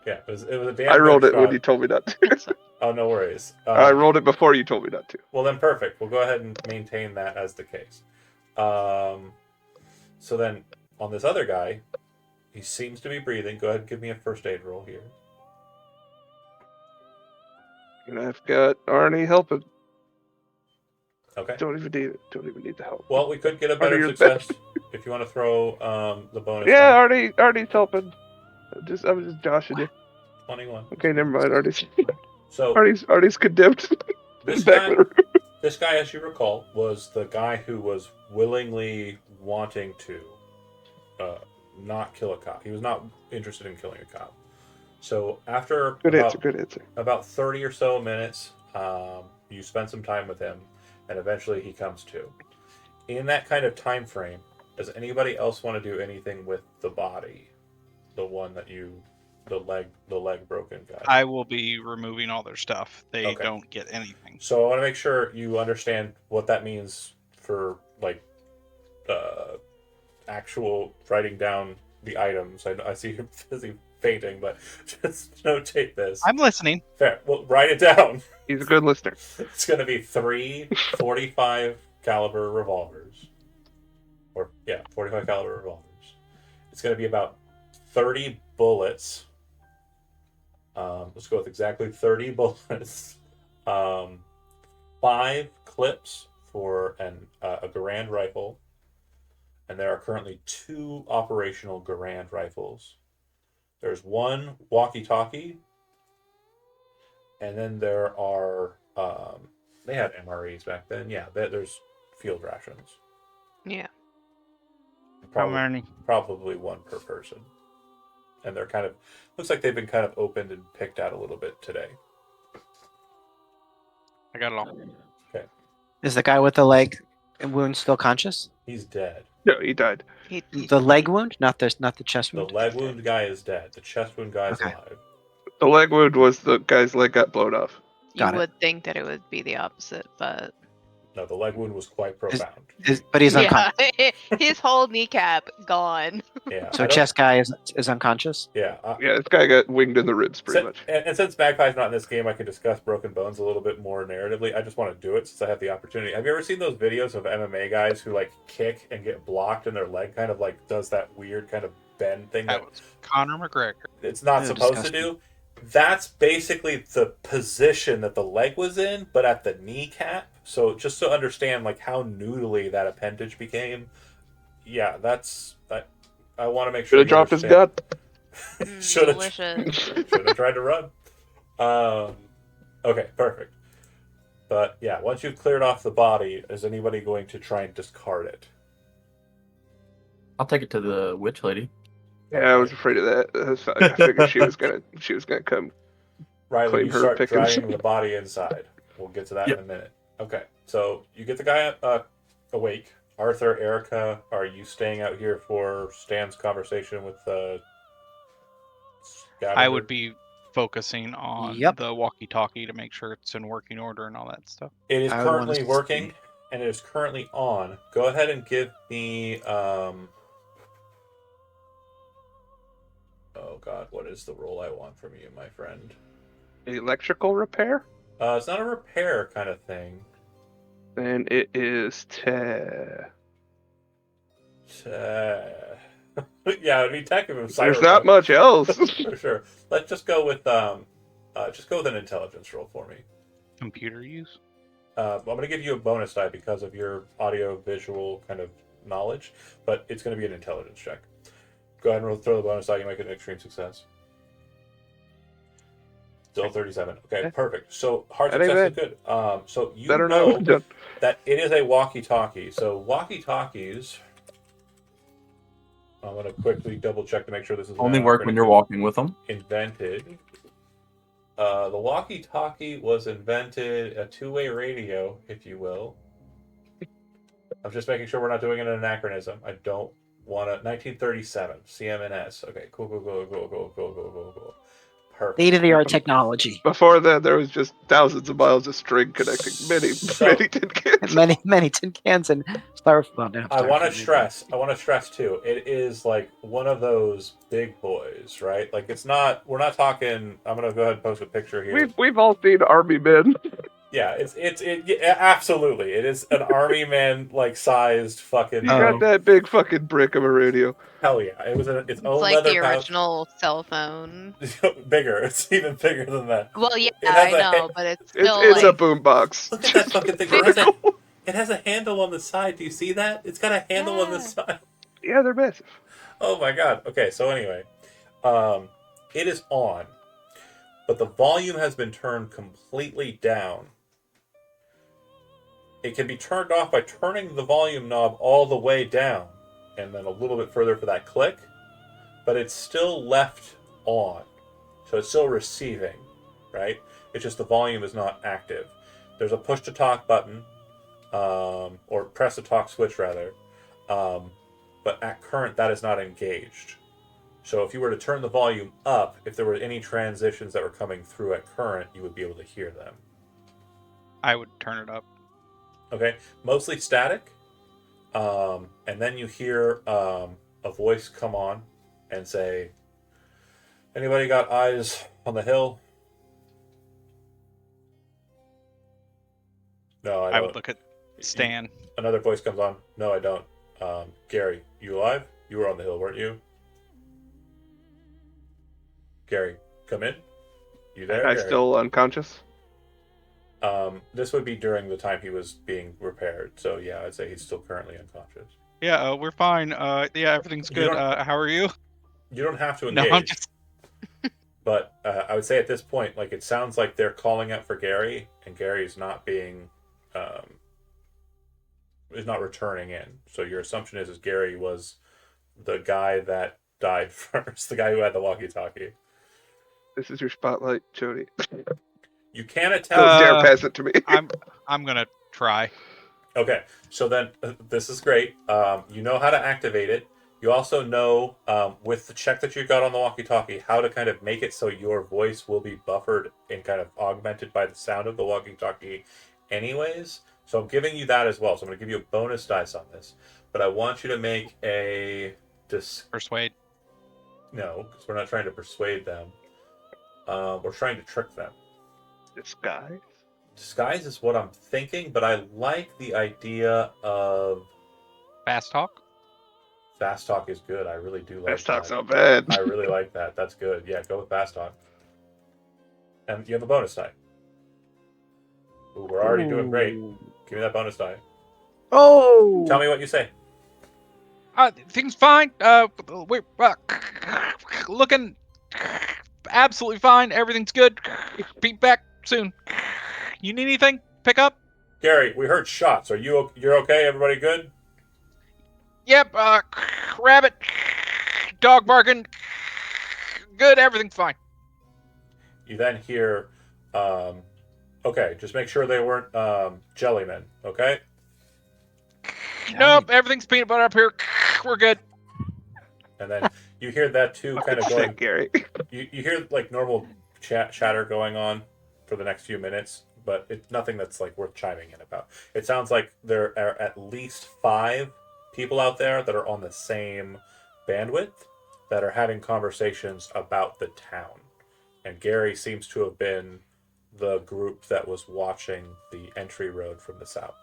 Yeah, it was a damn I rolled good it when shot. you told me not to. Oh, no worries. I rolled it before you told me not to. Well, then perfect. We'll go ahead and maintain that as the case. So then, on this other guy, he seems to be breathing. Go ahead and give me a first aid roll here. And I've got Arnie helping. Okay. Don't even need it. Don't even need the help. Well, we could get a Arnie, better you're success if you want to throw the bonus. Yeah, die. Arnie's helping. I was just joshing you. 21. Okay, never mind. So Arnie's condemned. this Back guy, in the room. this guy, as you recall, was the guy who was willingly wanting to not kill a cop. He was not interested in killing a cop. So after Good answer. about 30 or so minutes, you spend some time with him, and eventually he comes to. In that kind of time frame, does anybody else want to do anything with the body? The one that the leg broken guy. I will be removing all their stuff. They Okay. don't get anything. So I want to make sure you understand what that means for actual writing down the items. I see you're busy fainting, but just notate this. I'm listening. Fair. Well, write it down. He's a good listener. It's going to be 3 45 caliber revolvers. 45 caliber revolvers. It's going to be about 30 bullets. Let's go with exactly 30 bullets. 5 clips for a Garand rifle. And there are currently 2 operational Garand rifles. There's 1 walkie-talkie. And then there are... they had MREs back then. Yeah, there's field rations. Yeah. Probably 1 per person. And they're kind of... Looks like they've been kind of opened and picked out a little bit today. I got it all. Okay. Is the guy with the leg wound still conscious? He's dead. No, he died. The leg wound, not the chest The wound. leg wound guy is dead. The chest wound guy is Okay. alive. The leg wound was the guy's leg got blown off. You Got it. would think that it would be the opposite, but No, the leg wound was quite profound. But he's unconscious. yeah, his whole kneecap gone. Yeah. So I don't- chest guy is unconscious. Yeah. Yeah, this guy got winged in the ribs pretty Since, much. and since Magpie's not in this game, I can discuss Broken Bones a little bit more narratively. I just want to do it since I have the opportunity. Have you ever seen those videos of MMA guys who like kick and get blocked and their leg kind of like does that weird kind of bend thing That was Conor McGregor. it's not Yeah, supposed disgusting. to do? That's basically the position that the leg was in, but at the kneecap. So just to understand like how noodly that appendage became. Yeah, I want to make sure Should have dropped his gun. Should have Delicious. should have tried to run. Okay, perfect. But yeah, once you've cleared off the body, is anybody going to try and discard it? I'll take it to the witch lady. Yeah, I was afraid of that. I figured she was gonna come. Riley, Claim you her start pickings. dragging the body inside. We'll get to that in a minute. Okay, so you get the guy awake. Arthur, Erica, are you staying out here for Stan's conversation with the scavenger? I would be focusing on Yep. the walkie-talkie to make sure it's in working order and all that stuff. It is I would wanna currently see- working, and it is currently on. Go ahead and give me... Oh god, what is the role I want from you, my friend? Electrical repair? It's not a repair kind of thing. Then it is Yeah, it'd be tech if it was There's cyberpunk. not much else. For sure. Let's just go with an intelligence roll for me. computer use? I'm going to give you a bonus die because of your audio visual kind of knowledge, but it's going to be an intelligence check. Go ahead and throw the bonus die. You make it an extreme success. Still 37. Okay, Yeah. perfect. So hard That ain't success is bad. good. So you Better know know. that it is a walkie-talkie. So walkie-talkies. I'm going to quickly double check to make sure this is Only work when you're walking with them. invented. The walkie-talkie was invented, a two-way radio, if you will. I'm just making sure we're not doing it in an anachronism. I don't want to. 1937, CMNS. Okay, cool. Perfect. State-of-the-art technology. Before that, there was just thousands of miles of string connecting many tin cans. Many tin cans and styrofoam. Well, no, I want to styrofoam, stress too. It is like one of those big boys, right? Like it's not. We're not talking. I'm gonna go ahead and post a picture here. We've all seen Army Men. Yeah, yeah, absolutely. It is an army man like sized fucking. You got that big fucking brick of a radio. Hell yeah! It was its It's own like leather the pouch. original cell phone. Bigger. It's even bigger than that. Well, yeah, It has I a know, but it's It's still it's like a boombox. Look at that fucking thing. It has a handle on the side. Do you see that? It's got a handle on the side. Yeah, they're massive. Oh my god. Okay, so anyway, it is on, but the volume has been turned completely down. It can be turned off by turning the volume knob all the way down, and then a little bit further for that click, but it's still left on, so it's still receiving, right? It's just the volume is not active. There's a push to talk button, or press to talk switch rather, but at current that is not engaged. So if you were to turn the volume up, if there were any transitions that were coming through at current, you would be able to hear them. I would turn it up. Okay, mostly static, and then you hear a voice come on and say, "Anybody got eyes on the hill?" No, I don't. I would look at Stan. Another voice comes on. No, I don't. Gary, you alive? You were on the hill, weren't you? Gary, come in. You there? I Gary? still unconscious. This would be during the time he was being repaired. So yeah, I'd say he's still currently unconscious. Yeah, we're fine. Yeah, everything's You good. don't- How are you? You don't have to No, engage. I'm just. But I would say at this point, like it sounds like they're calling out for Gary, and Gary's not being, is not returning in. So your assumption is Gary was the guy that died first, the guy who had the walkie-talkie. This is your spotlight, Jody. You can't Don't tell. dare pass it to me. I'm gonna try. Okay, so then this is great. You know how to activate it. You also know, with the check that you got on the walkie-talkie, how to kind of make it so your voice will be buffered and kind of augmented by the sound of the walkie-talkie anyways. So I'm giving you that as well. So I'm going to give you a bonus dice on this. But I want you to make a... Persuade. No, because we're not trying to persuade them. We're trying to trick them. Disguise. Disguise is what I'm thinking, but I like the idea of... Fast talk. Fast talk is good. I really do like Fast talk's that. not bad. I really like that. That's good. Yeah, go with fast talk. And you have a bonus die. Ooh, we're already doing great. Give me that bonus die. Oh! Tell me what you say. Things fine. We're looking absolutely fine. Everything's good. Be back soon. You need anything? Pick up. Gary, we heard shots. You're okay? Everybody good? Yep. Rabbit. Dog barking. Good. Everything's fine. You then hear, okay, just make sure they weren't jellymen, okay? Nope. Everything's peanut butter up here. We're good. And then you hear that too kind of going. Shit, Gary. You hear like normal chatter going on for the next few minutes, but it's nothing that's like worth chiming in about. It sounds like there are at least 5 people out there that are on the same bandwidth that are having conversations about the town. And Gary seems to have been the group that was watching the entry road from the south.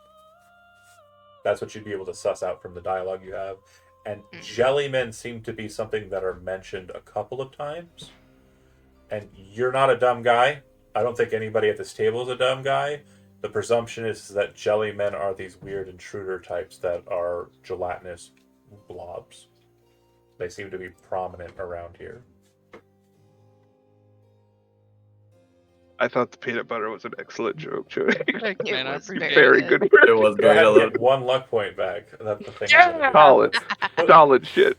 That's what you'd be able to suss out from the dialogue you have. And jellymen seem to be something that are mentioned a couple of times. And you're not a dumb guy, I don't think anybody at this table is a dumb guy. The presumption is that jelly men are these weird intruder types that are gelatinous blobs. They seem to be prominent around here. I thought the peanut butter was an excellent joke, Joey. It Man, I was appreciate Very it. good It work. was Go great. ahead I and love get 1 luck point back. That's the thing. Solid. Solid shit.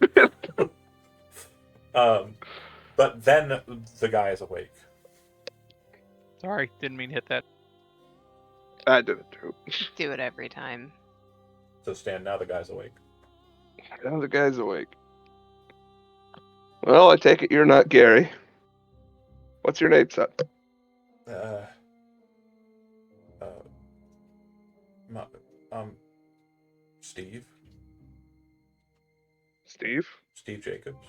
But then the guy is awake. Sorry, didn't mean to hit that. I did it too. Do it every time. So Stan, now the guy's awake. Now the guy's awake. Well, I take it you're not Gary. What's your name, son? Uh, uh, Steve. Steve? Steve Jacobs.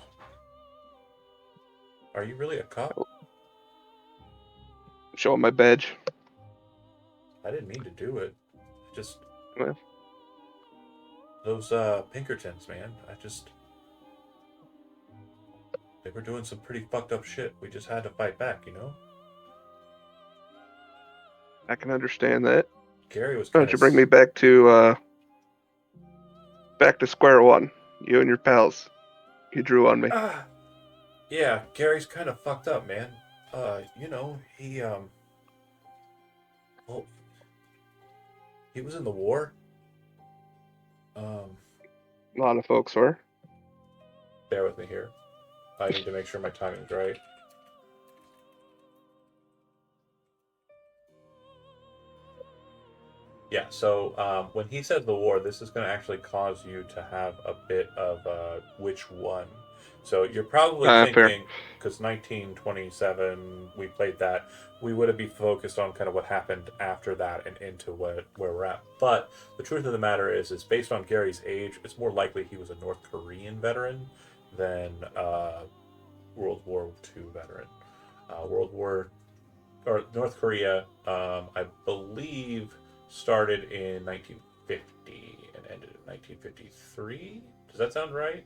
Are you really a cop? Show him my badge. I didn't mean to do it. Just Well. those Pinkertons, man. They were doing some pretty fucked up shit. We just had to fight back, you know. I can understand that. Gary was. Why don't you bring me back to square one? You and your pals. You drew on me. Yeah, Gary's kind of fucked up, man. You know, well, he was in the war. A lot of folks were. Bear with me here. I need to make sure my timing's right. Yeah, so when he says the war, this is going to actually cause you to have a bit of which one. So you're probably thinking, because 1927, we played that, we would have been focused on kind of what happened after that and into where we're at. But the truth of the matter is based on Gary's age, it's more likely he was a North Korean veteran than World War II veteran. North Korea, I believe, started in 1950 and ended in 1953. Does that sound right?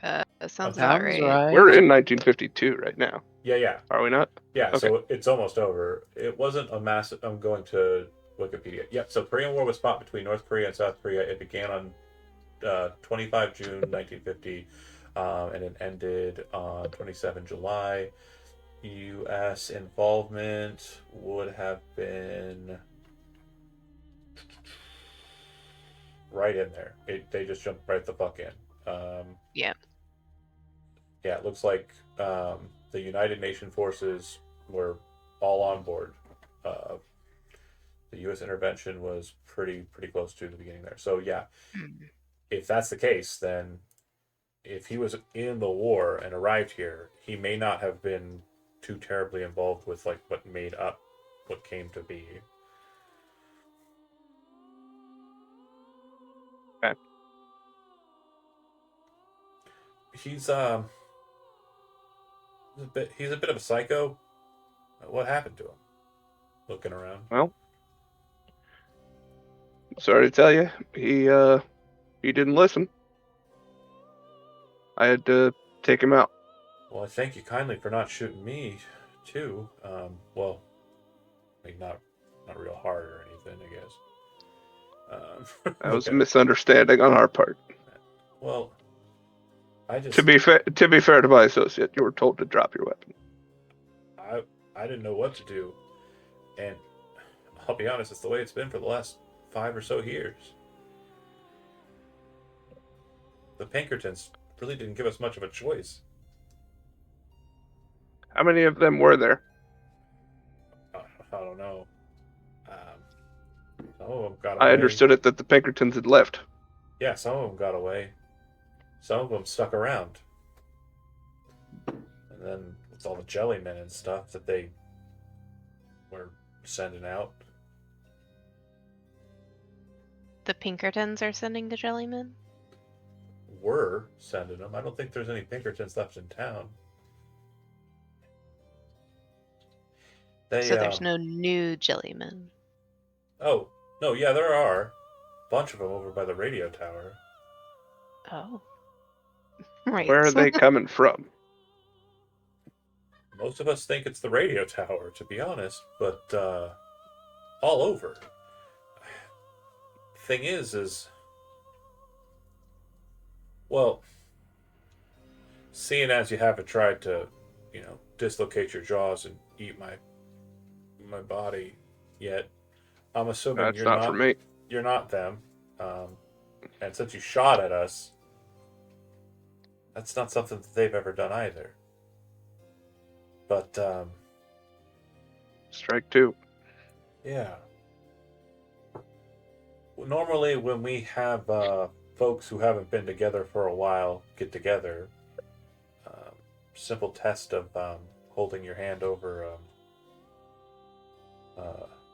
That sounds Sounds about right. We're in 1952 right now. Yeah. Are we not? Yeah, Okay. so it's almost over. It wasn't a massive... I'm going to Wikipedia. Yeah, so Korean War was fought between North Korea and South Korea. It began on 25 June 1950, and it ended on 27 July. U.S. involvement would have been right in there. They just jumped right the fuck in. Yeah. Yeah, it looks like the United Nations forces were all on board. The U.S. intervention was pretty close to the beginning there. So yeah, if that's the case, then if he was in the war and arrived here, he may not have been too terribly involved with like what made up what came to be. Okay. He's a bit of a psycho. What happened to him? Looking around. Well, sorry to tell you, he didn't listen. I had to take him out. Well, I thank you kindly for not shooting me, too. Well, I mean, not real hard or anything, I guess. That was a misunderstanding on our part. Well, I just To be fair to my associate, you were told to drop your weapon. I didn't know what to do, and I'll be honest, it's the way it's been for the last 5 or so years. The Pinkertons really didn't give us much of a choice. How many of them were there? I don't know. Some of them got away. I understood it that the Pinkertons had left. Yeah, some of them got away. Some of them stuck around. And then with all the jellymen and stuff that they were sending out. The Pinkertons are sending the Jellymen? Were sending them. I don't think there's any Pinkertons left in town. So there's no new Jellymen. Oh, no, yeah, there are. A bunch of them over by the radio tower. Oh. Right. Where are they coming from? Most of us think it's the radio tower, to be honest, but all over. Thing is, well, seeing as you haven't tried to, dislocate your jaws and eat my body yet, I'm assuming That's not for me. you're not them. And since you shot at us, that's not something that they've ever done either. But Strike two. yeah. Normally, when we have folks who haven't been together for a while get together, simple test of holding your hand over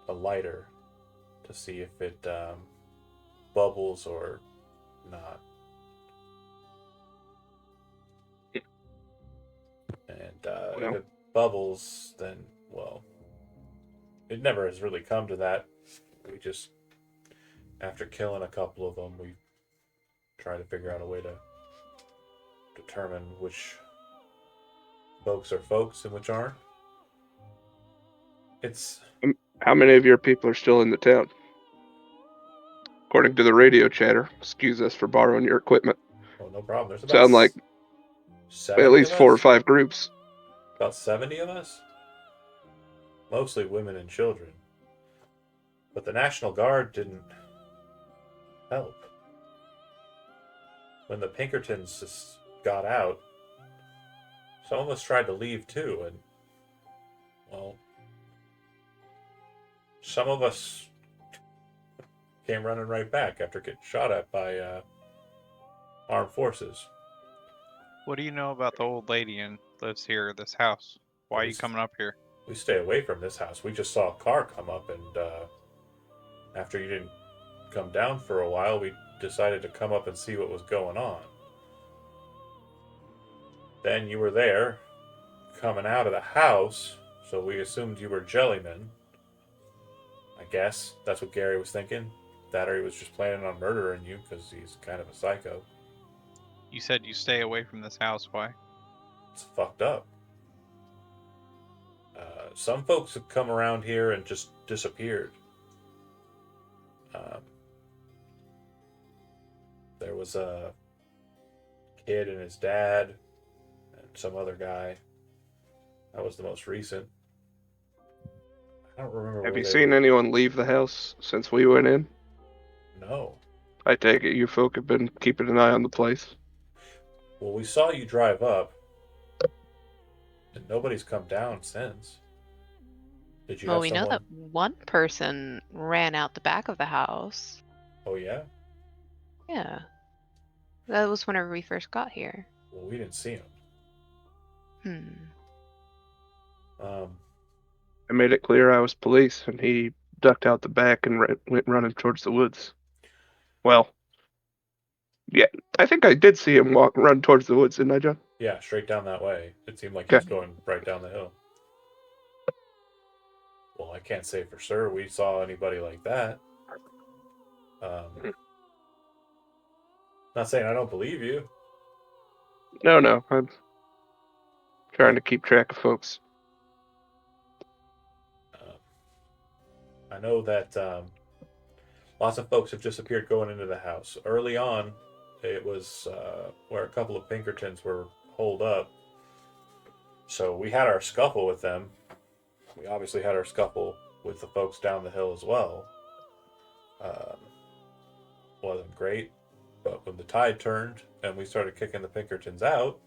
a lighter to see if it bubbles or not. And if Well. it bubbles, then, well, it never has really come to that. We just, after killing a couple of them, we try to figure out a way to determine which folks are folks and which aren't. It's How many of your people are still in the town? According to the radio chatter, excuse us for borrowing your equipment. oh, no problem. There's about Sound like 70 at least of 4 or us? 5 groups. About 70 of us? Mostly women and children. But the National Guard didn't help. When the Pinkertons just got out, some of us tried to leave too, and, well, some of us came running right back after getting shot at by armed forces. What do you know about the old lady and lives here, this house? Why are you coming up here? We stay away from this house. We just saw a car come up, and after you didn't come down for a while, we decided to come up and see what was going on. Then you were there, coming out of the house, so we assumed you were Jellyman. I guess that's what Gary was thinking. That or he was just planning on murdering you because he's kind of a psycho. You said you stay away from this house. Why? It's fucked up. Some folks have come around here and just disappeared. There was a kid and his dad and some other guy. That was the most recent. I don't remember. Have where you they seen were. anyone leave the house since we went in? No. I take it you folk have been keeping an eye on the place. Well, we saw you drive up, and nobody's come down since. Did you Well, have we know someone? that one person ran out the back of the house. Oh yeah. Yeah. That was whenever we first got here. Well, we didn't see him. I made it clear I was police, and he ducked out the back and went running towards the woods. Well, yeah, I think I did see him run towards the woods, didn't I, John? Yeah, straight down that way. It seemed like he was going right down the hill. Well, I can't say for sure we saw anybody like that. Not saying I don't believe you. No, I'm trying to keep track of folks. I know that lots of folks have disappeared going into the house. Early on, it was where a couple of Pinkertons were holed up. So we had our scuffle with them. We obviously had our scuffle with the folks down the hill as well. Wasn't great, but when the tide turned and we started kicking the Pinkertons out,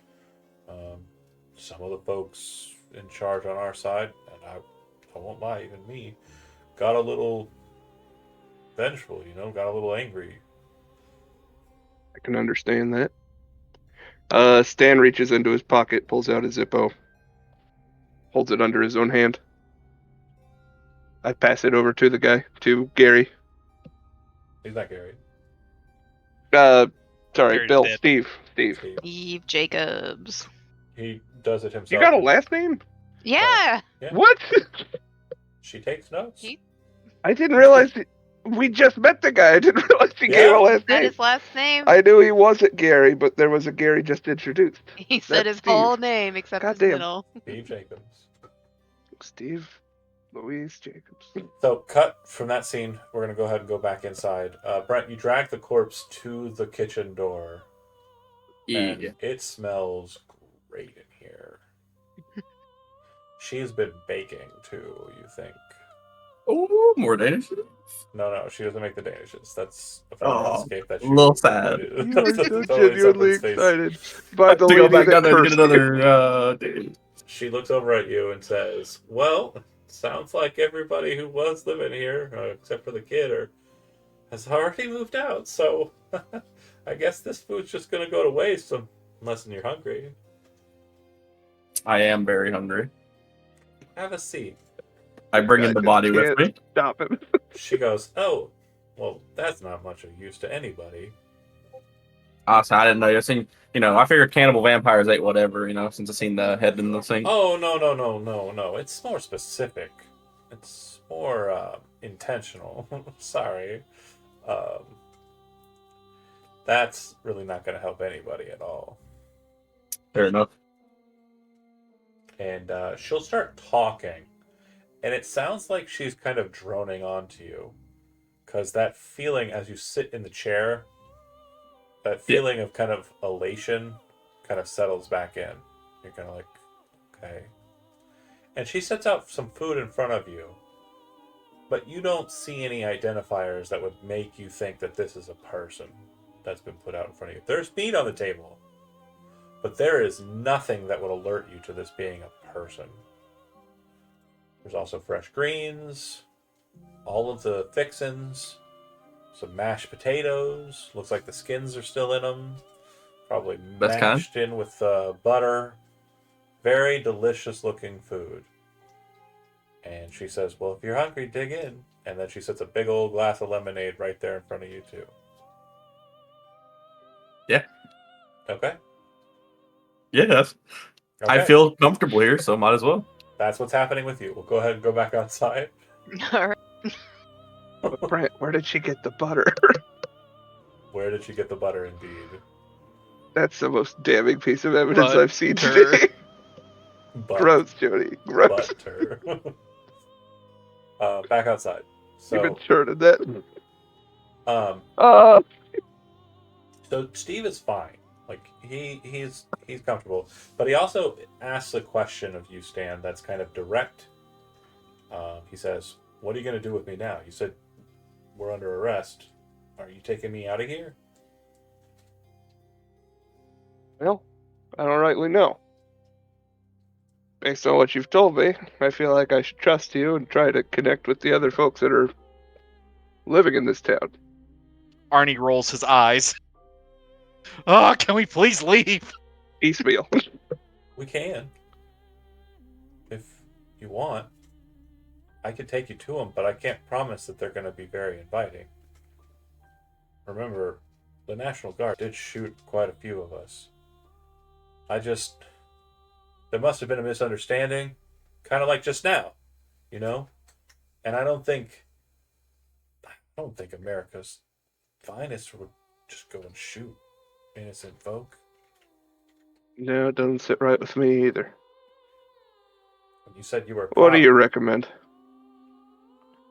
some of the folks in charge on our side, and I won't lie, even me, got a little vengeful, got a little angry. I can understand that. Stan reaches into his pocket, pulls out his Zippo, holds it under his own hand. I pass it over to the guy, to Gary. He's not Gary. Sorry, Gary's Bill, dead. Steve. Eve Jacobs. He does it himself. You got a last name? Yeah. Yeah. What? She takes notes. He- I didn't realize We just met the guy. I didn't realize he Yeah. gave a last Said name. his last name. I knew he wasn't Gary, but there was a Gary just introduced. He said That's his whole Steve. name except his Goddamn. middle. Steve Jacobs. Steve Louise Jacobs. So, cut from that scene. We're going to go ahead and go back inside. Brent, you drag the corpse to the kitchen door. Yeah. And it smells great in here. She's been baking too, you think. Oh, more Danish. No, she doesn't make the Danishes. That's a Oh, housecape that a little sad. You are that's so totally genuinely something's face. excited by the to go lady back down that there to get cursed you. another. Dude. She looks over at you and says, "Well, sounds like everybody who was living here, except for the kid, has already moved out. So I guess this food's just gonna go to waste, unless you're hungry. I am very hungry. Have a seat." I bring in I the just body with can't me. Stop him. She goes, "Oh, well, that's not much of use to anybody." So I didn't know. I figured cannibal vampires ate whatever, since I seen the head in the sink. Oh, no. It's more specific. It's more intentional. Sorry. Um, that's really not going to help anybody at all. Fair enough. And she'll start talking. And it sounds like she's kind of droning on to you. Because that feeling as you sit in the chair, that feeling of kind of elation kind of settles back in. You're kind of like, okay. And she sets out some food in front of you. But you don't see any identifiers that would make you think that this is a person that's been put out in front of you. There's meat on the table. But there is nothing that would alert you to this being a person. There's also fresh greens, all of the fixins, some mashed potatoes. Looks like the skins are still in them. Probably Best mashed in with butter. Very delicious looking food. And she says, "Well, if you're hungry, dig in." And then she sets a big old glass of lemonade right there in front of you, too. Yeah. Okay. Yes. Okay. I feel comfortable here, so might as well. That's what's happening with you. We'll go ahead and go back outside. All right. But Brent, where did she get the butter? Where did she get the butter, indeed? That's the most damning piece of evidence Butter. I've seen today. Gross, Jody. Gross. Butter. Back outside. You've been So, churning that. um, so Steve is fine. Like he's comfortable, but he also asks a question of you, Stan. That's kind of direct. He says, "What are you going to do with me now? You said we're under arrest. Are you taking me out of here?" Well, I don't rightly know. Based on what you've told me, I feel like I should trust you and try to connect with the other folks that are living in this town. Arnie rolls his eyes. Oh, can we please leave? Piecemeal. We can, if you want. I could take you to them, but I can't promise that they're going to be very inviting. Remember, the National Guard did shoot quite a few of us. There must have been a misunderstanding, kind of like just now, And I don't think America's finest would just go and shoot innocent folk. No, it doesn't sit right with me either. When you said you were a What cop, do you recommend?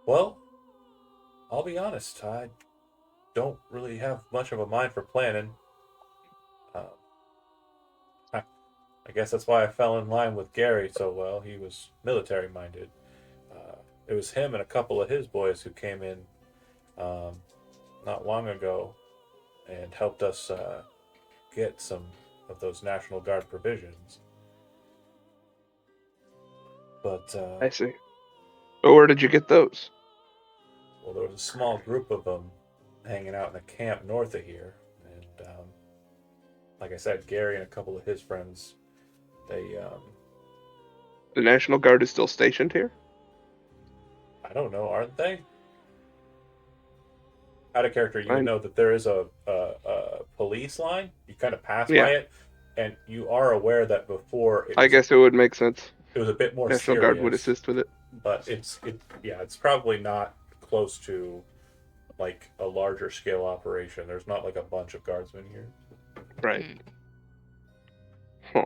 Well, I'll be honest, I don't really have much of a mind for planning. I guess that's why I fell in line with Gary so well. He was military minded. It was him and a couple of his boys who came in not long ago and helped us get some of those National Guard provisions. But I see. But where did you get those? well, there was a small group of them hanging out in a camp north of here, and like I said, Gary and a couple of his friends, The National Guard is still stationed here? I don't know, aren't they? Out of character, you would know that there is a police line. You kind of pass by it, and you are aware that before. I guess it would make sense. It was a bit more National serious, Guard would assist with it. but it's probably not close to like a larger scale operation. There's not like a bunch of guardsmen here. Right. Mm. Huh.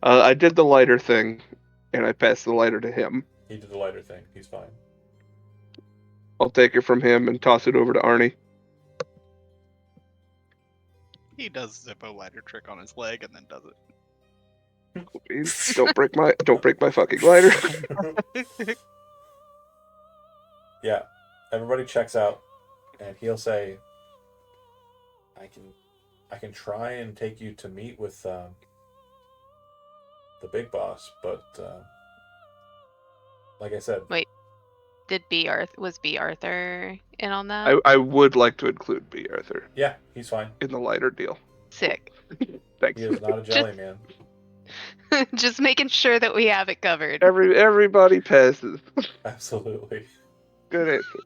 I did the lighter thing, and I passed the lighter to him. He did the lighter thing. He's fine. I'll take it from him and toss it over to Arnie. He does Zippo lighter trick on his leg and then does it. Please, don't break my fucking lighter. Yeah, everybody checks out, and he'll say, I can try and take you to meet with the big boss, but like I said, Wait, was B. Arthur in on that? I would like to include B. Arthur yeah, he's fine. in the lighter deal. Sick. Thanks. He is not a jelly man. Just making sure that we have it covered. Everybody passes. Absolutely. Good answer.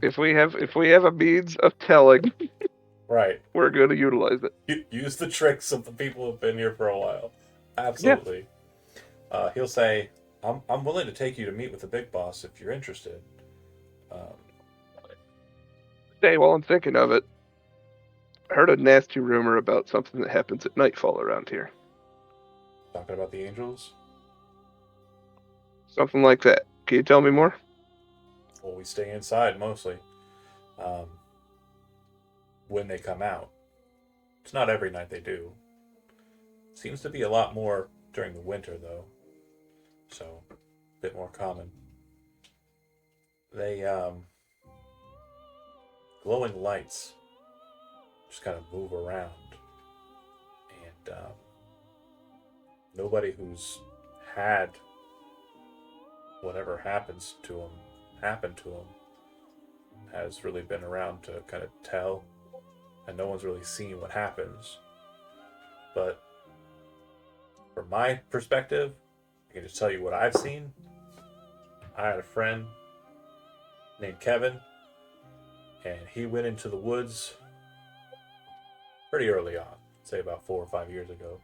If we have a means of telling, Right. we're going to utilize it. Use the tricks of the people who've been here for a while. Absolutely. He'll say, I'm willing to take you to meet with the big boss if you're interested. Hey, while I'm thinking of it, I heard a nasty rumor about something that happens at nightfall around here. Talking about the angels? Something like that. Can you tell me more? Well, we stay inside mostly. When they come out. It's not every night they do. Seems to be a lot more during the winter, though. So, a bit more common. They, glowing lights just kind of move around. And, nobody who's had whatever happens to them happen to them has really been around to kind of tell, and no one's really seen what happens. But from my perspective, I can just tell you what I've seen. I had a friend named Kevin, and he went into the woods pretty early on, say about 4 or 5 years ago.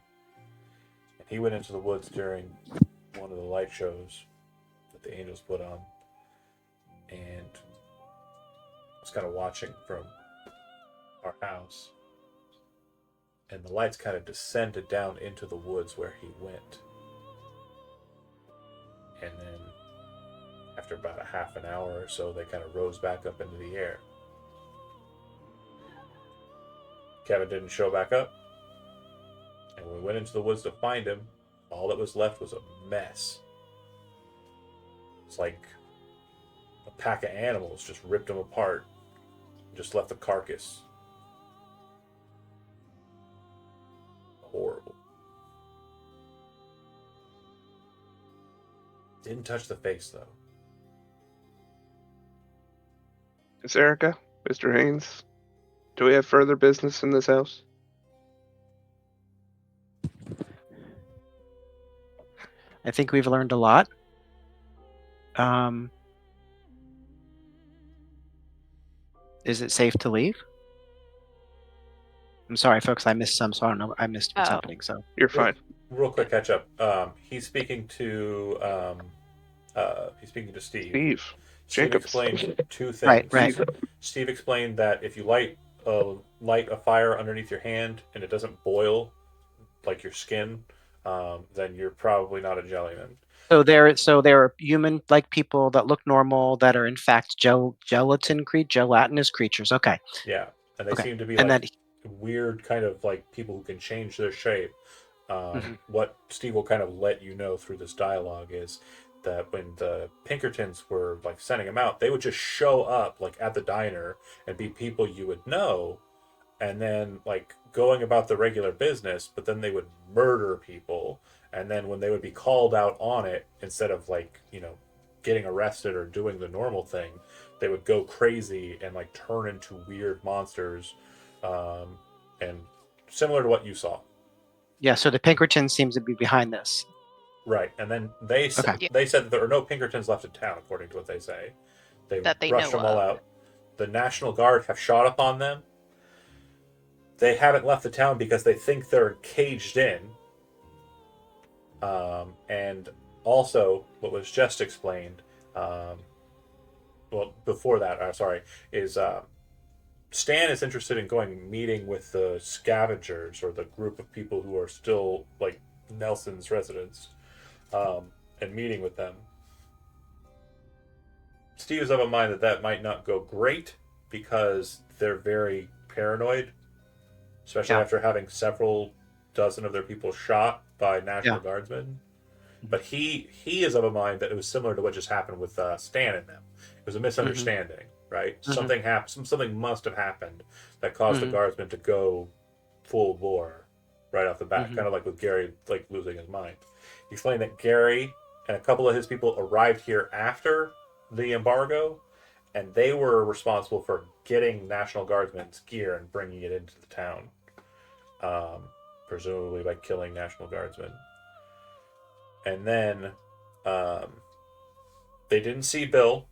And he went into the woods during one of the light shows that the Angels put on, and was kind of watching from our house, and the lights kind of descended down into the woods where he went. And then after about a half an hour or so, they kind of rose back up into the air. Kevin didn't show back up, and when we went into the woods to find him, all that was left was a mess. It's like a pack of animals just ripped him apart, just left the carcass. Horrible. Didn't touch the face, though. Miss Erica, Mr. Haynes, do we have further business in this house? I think we've learned a lot. Is it safe to leave? I'm sorry, folks. I missed some, so I don't know. I missed what's Oh. happening. So You're fine. Real quick catch up. He's speaking to Steve. Steve. Steve Jacobs. explained two things. Right. Steve explained that if you light a fire underneath your hand and it doesn't boil like your skin, then you're probably not a jellyman. So there are human-like people that look normal that are in fact gelatinous creatures. Okay. Yeah, and they Okay. seem to be And like that weird kind of like people who can change their shape. What Steve will kind of let you know through this dialogue is that when the Pinkertons were like sending him out, they would just show up like at the diner and be people you would know, and then like going about the regular business, but then they would murder people, and then when they would be called out on it, instead of like, you know, getting arrested or doing the normal thing, they would go crazy and like turn into weird monsters, and similar to what you saw. Yeah. So the Pinkerton seems to be behind this. Right, and then they Okay. they said that there are no Pinkertons left in town, according to what they say. They That they rushed know them all of. out. The National Guard have shot upon them. They haven't left the town because they think they're caged in. And also, what was just explained, well, before that, sorry, is Stan is interested in going meeting with the scavengers or the group of people who are still like Nelson's residents, and meeting with them. Steve is of a mind that that might not go great because they're very paranoid, especially Yeah. after having several dozen of their people shot by National Yeah. Guardsmen. But he is of a mind that it was similar to what just happened with Stan and them. It was a misunderstanding, right? Mhm. Something happened. Something must have happened that caused the Mhm. Guardsmen to go full bore right off the bat, Mhm. kind of like with Gary like losing his mind. He explained that Gary and a couple of his people arrived here after the embargo, and they were responsible for getting National Guardsmen's gear and bringing it into the town, presumably by killing National Guardsmen. And then they didn't see Bill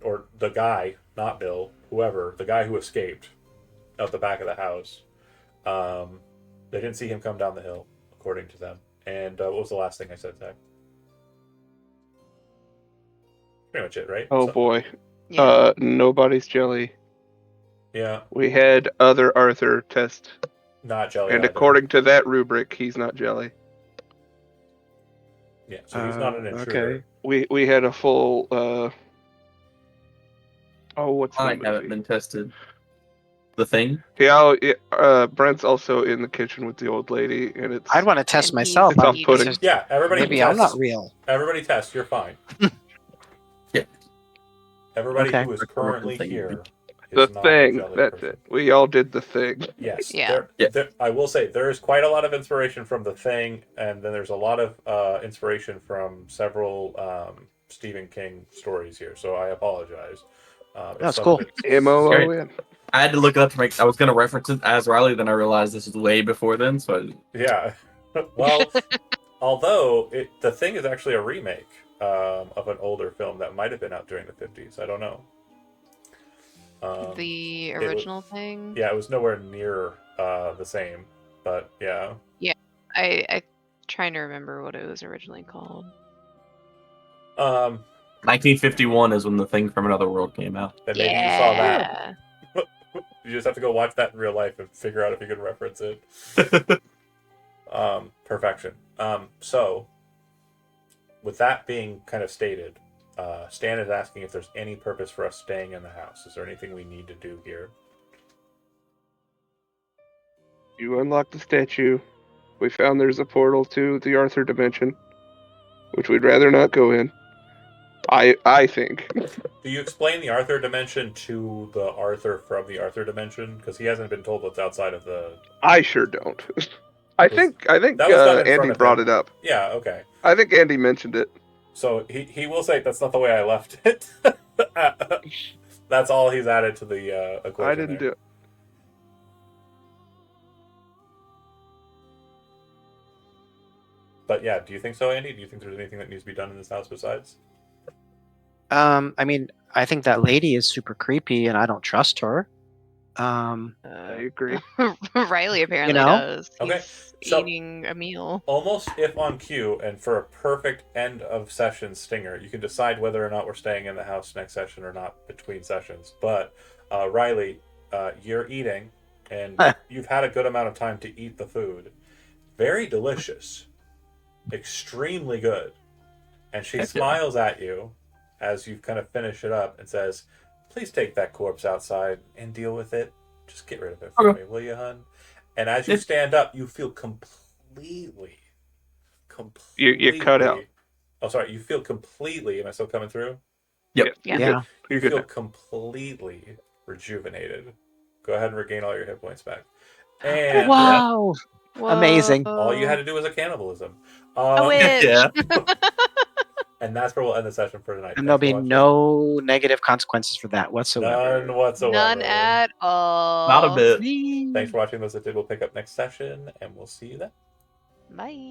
or the guy, not Bill, whoever, the guy who escaped out the back of the house. They didn't see him come down the hill, according to them. And what was the last thing I said, Zach? Pretty much it, right? Oh So- boy. Yeah. Nobody's jelly. Yeah, We had other Arthur test, not jelly. and either. according to that rubric, he's not jelly. Yeah, so he's not an intruder. Okay. We had a full what's the I movie? haven't been tested. The Thing? Yeah, Brent's also in the kitchen with the old lady, and it's I'd want to test And myself. he's I'm off-putting. just- Yeah, everybody maybe tests. I'm not real. Everybody tests. You're fine. Yeah. Everybody Okay. who is Like the local currently thing. here the is not a thing. jelly That's person. it. We all did the thing. Yes. Yeah. I will say there is quite a lot of inspiration from The Thing, and then there's a lot of inspiration from several Stephen King stories here. So I apologize. That's some cool. of it- MOON. I had to look it up to make. I was gonna reference it as Riley, then I realized this was way before then. So Yeah. Well, although The Thing is actually a remake of an older film that might have been out during the 50s. I don't know. The was- original thing. Yeah, it was nowhere near the same, but yeah. I trying to remember what it was originally called. 1951 is when The Thing from Another World came out. Then maybe you saw that. Yeah. You just have to go watch that in real life and figure out if you can reference it. Perfection. So, with that being kind of stated, Stan is asking if there's any purpose for us staying in the house. Is there anything we need to do here? You unlock the statue. We found there's a portal to the Arthur dimension, which we'd rather not go in. I think. Do you explain the Arthur dimension to the Arthur from the Arthur dimension? Because he hasn't been told what's outside of the. I sure don't. I think that was done in front Andy of brought him. it up. Yeah. Okay. I think Andy mentioned it. So he will say that's not the way I left it. That's all he's added to the equation. I didn't do it. But yeah, do you think so, Andy? Do you think there's anything that needs to be done in this house besides? I mean, I think that lady is super creepy, and I don't trust her. I agree. Riley apparently know? does. Okay, He's so- eating a meal. Almost if on cue, and for a perfect end of session stinger, you can decide whether or not we're staying in the house next session or not between sessions. But Riley, you're eating, and you've had a good amount of time to eat the food. Very delicious, extremely good. And she Heck yeah. smiles at you as you kind of finish it up and says, "Please take that corpse outside and deal with it. Just get rid of it for Okay. me, will you, hun?" And as you Yeah. stand up, you feel completely. You cut out. Oh, sorry. You feel completely. Am I still coming through? Yeah. Yeah. You You're good feel now. completely rejuvenated. Go ahead and regain all your hit points back. And Wow. Amazing. all you had to do was a cannibalism. A witch. Yeah. And that's where we'll end the session for tonight. And there'll Thanks be for watching. no negative consequences for that whatsoever. None whatsoever. None at all. Not a bit. Thanks for watching those that did. We'll pick up next session, and we'll see you then. Bye.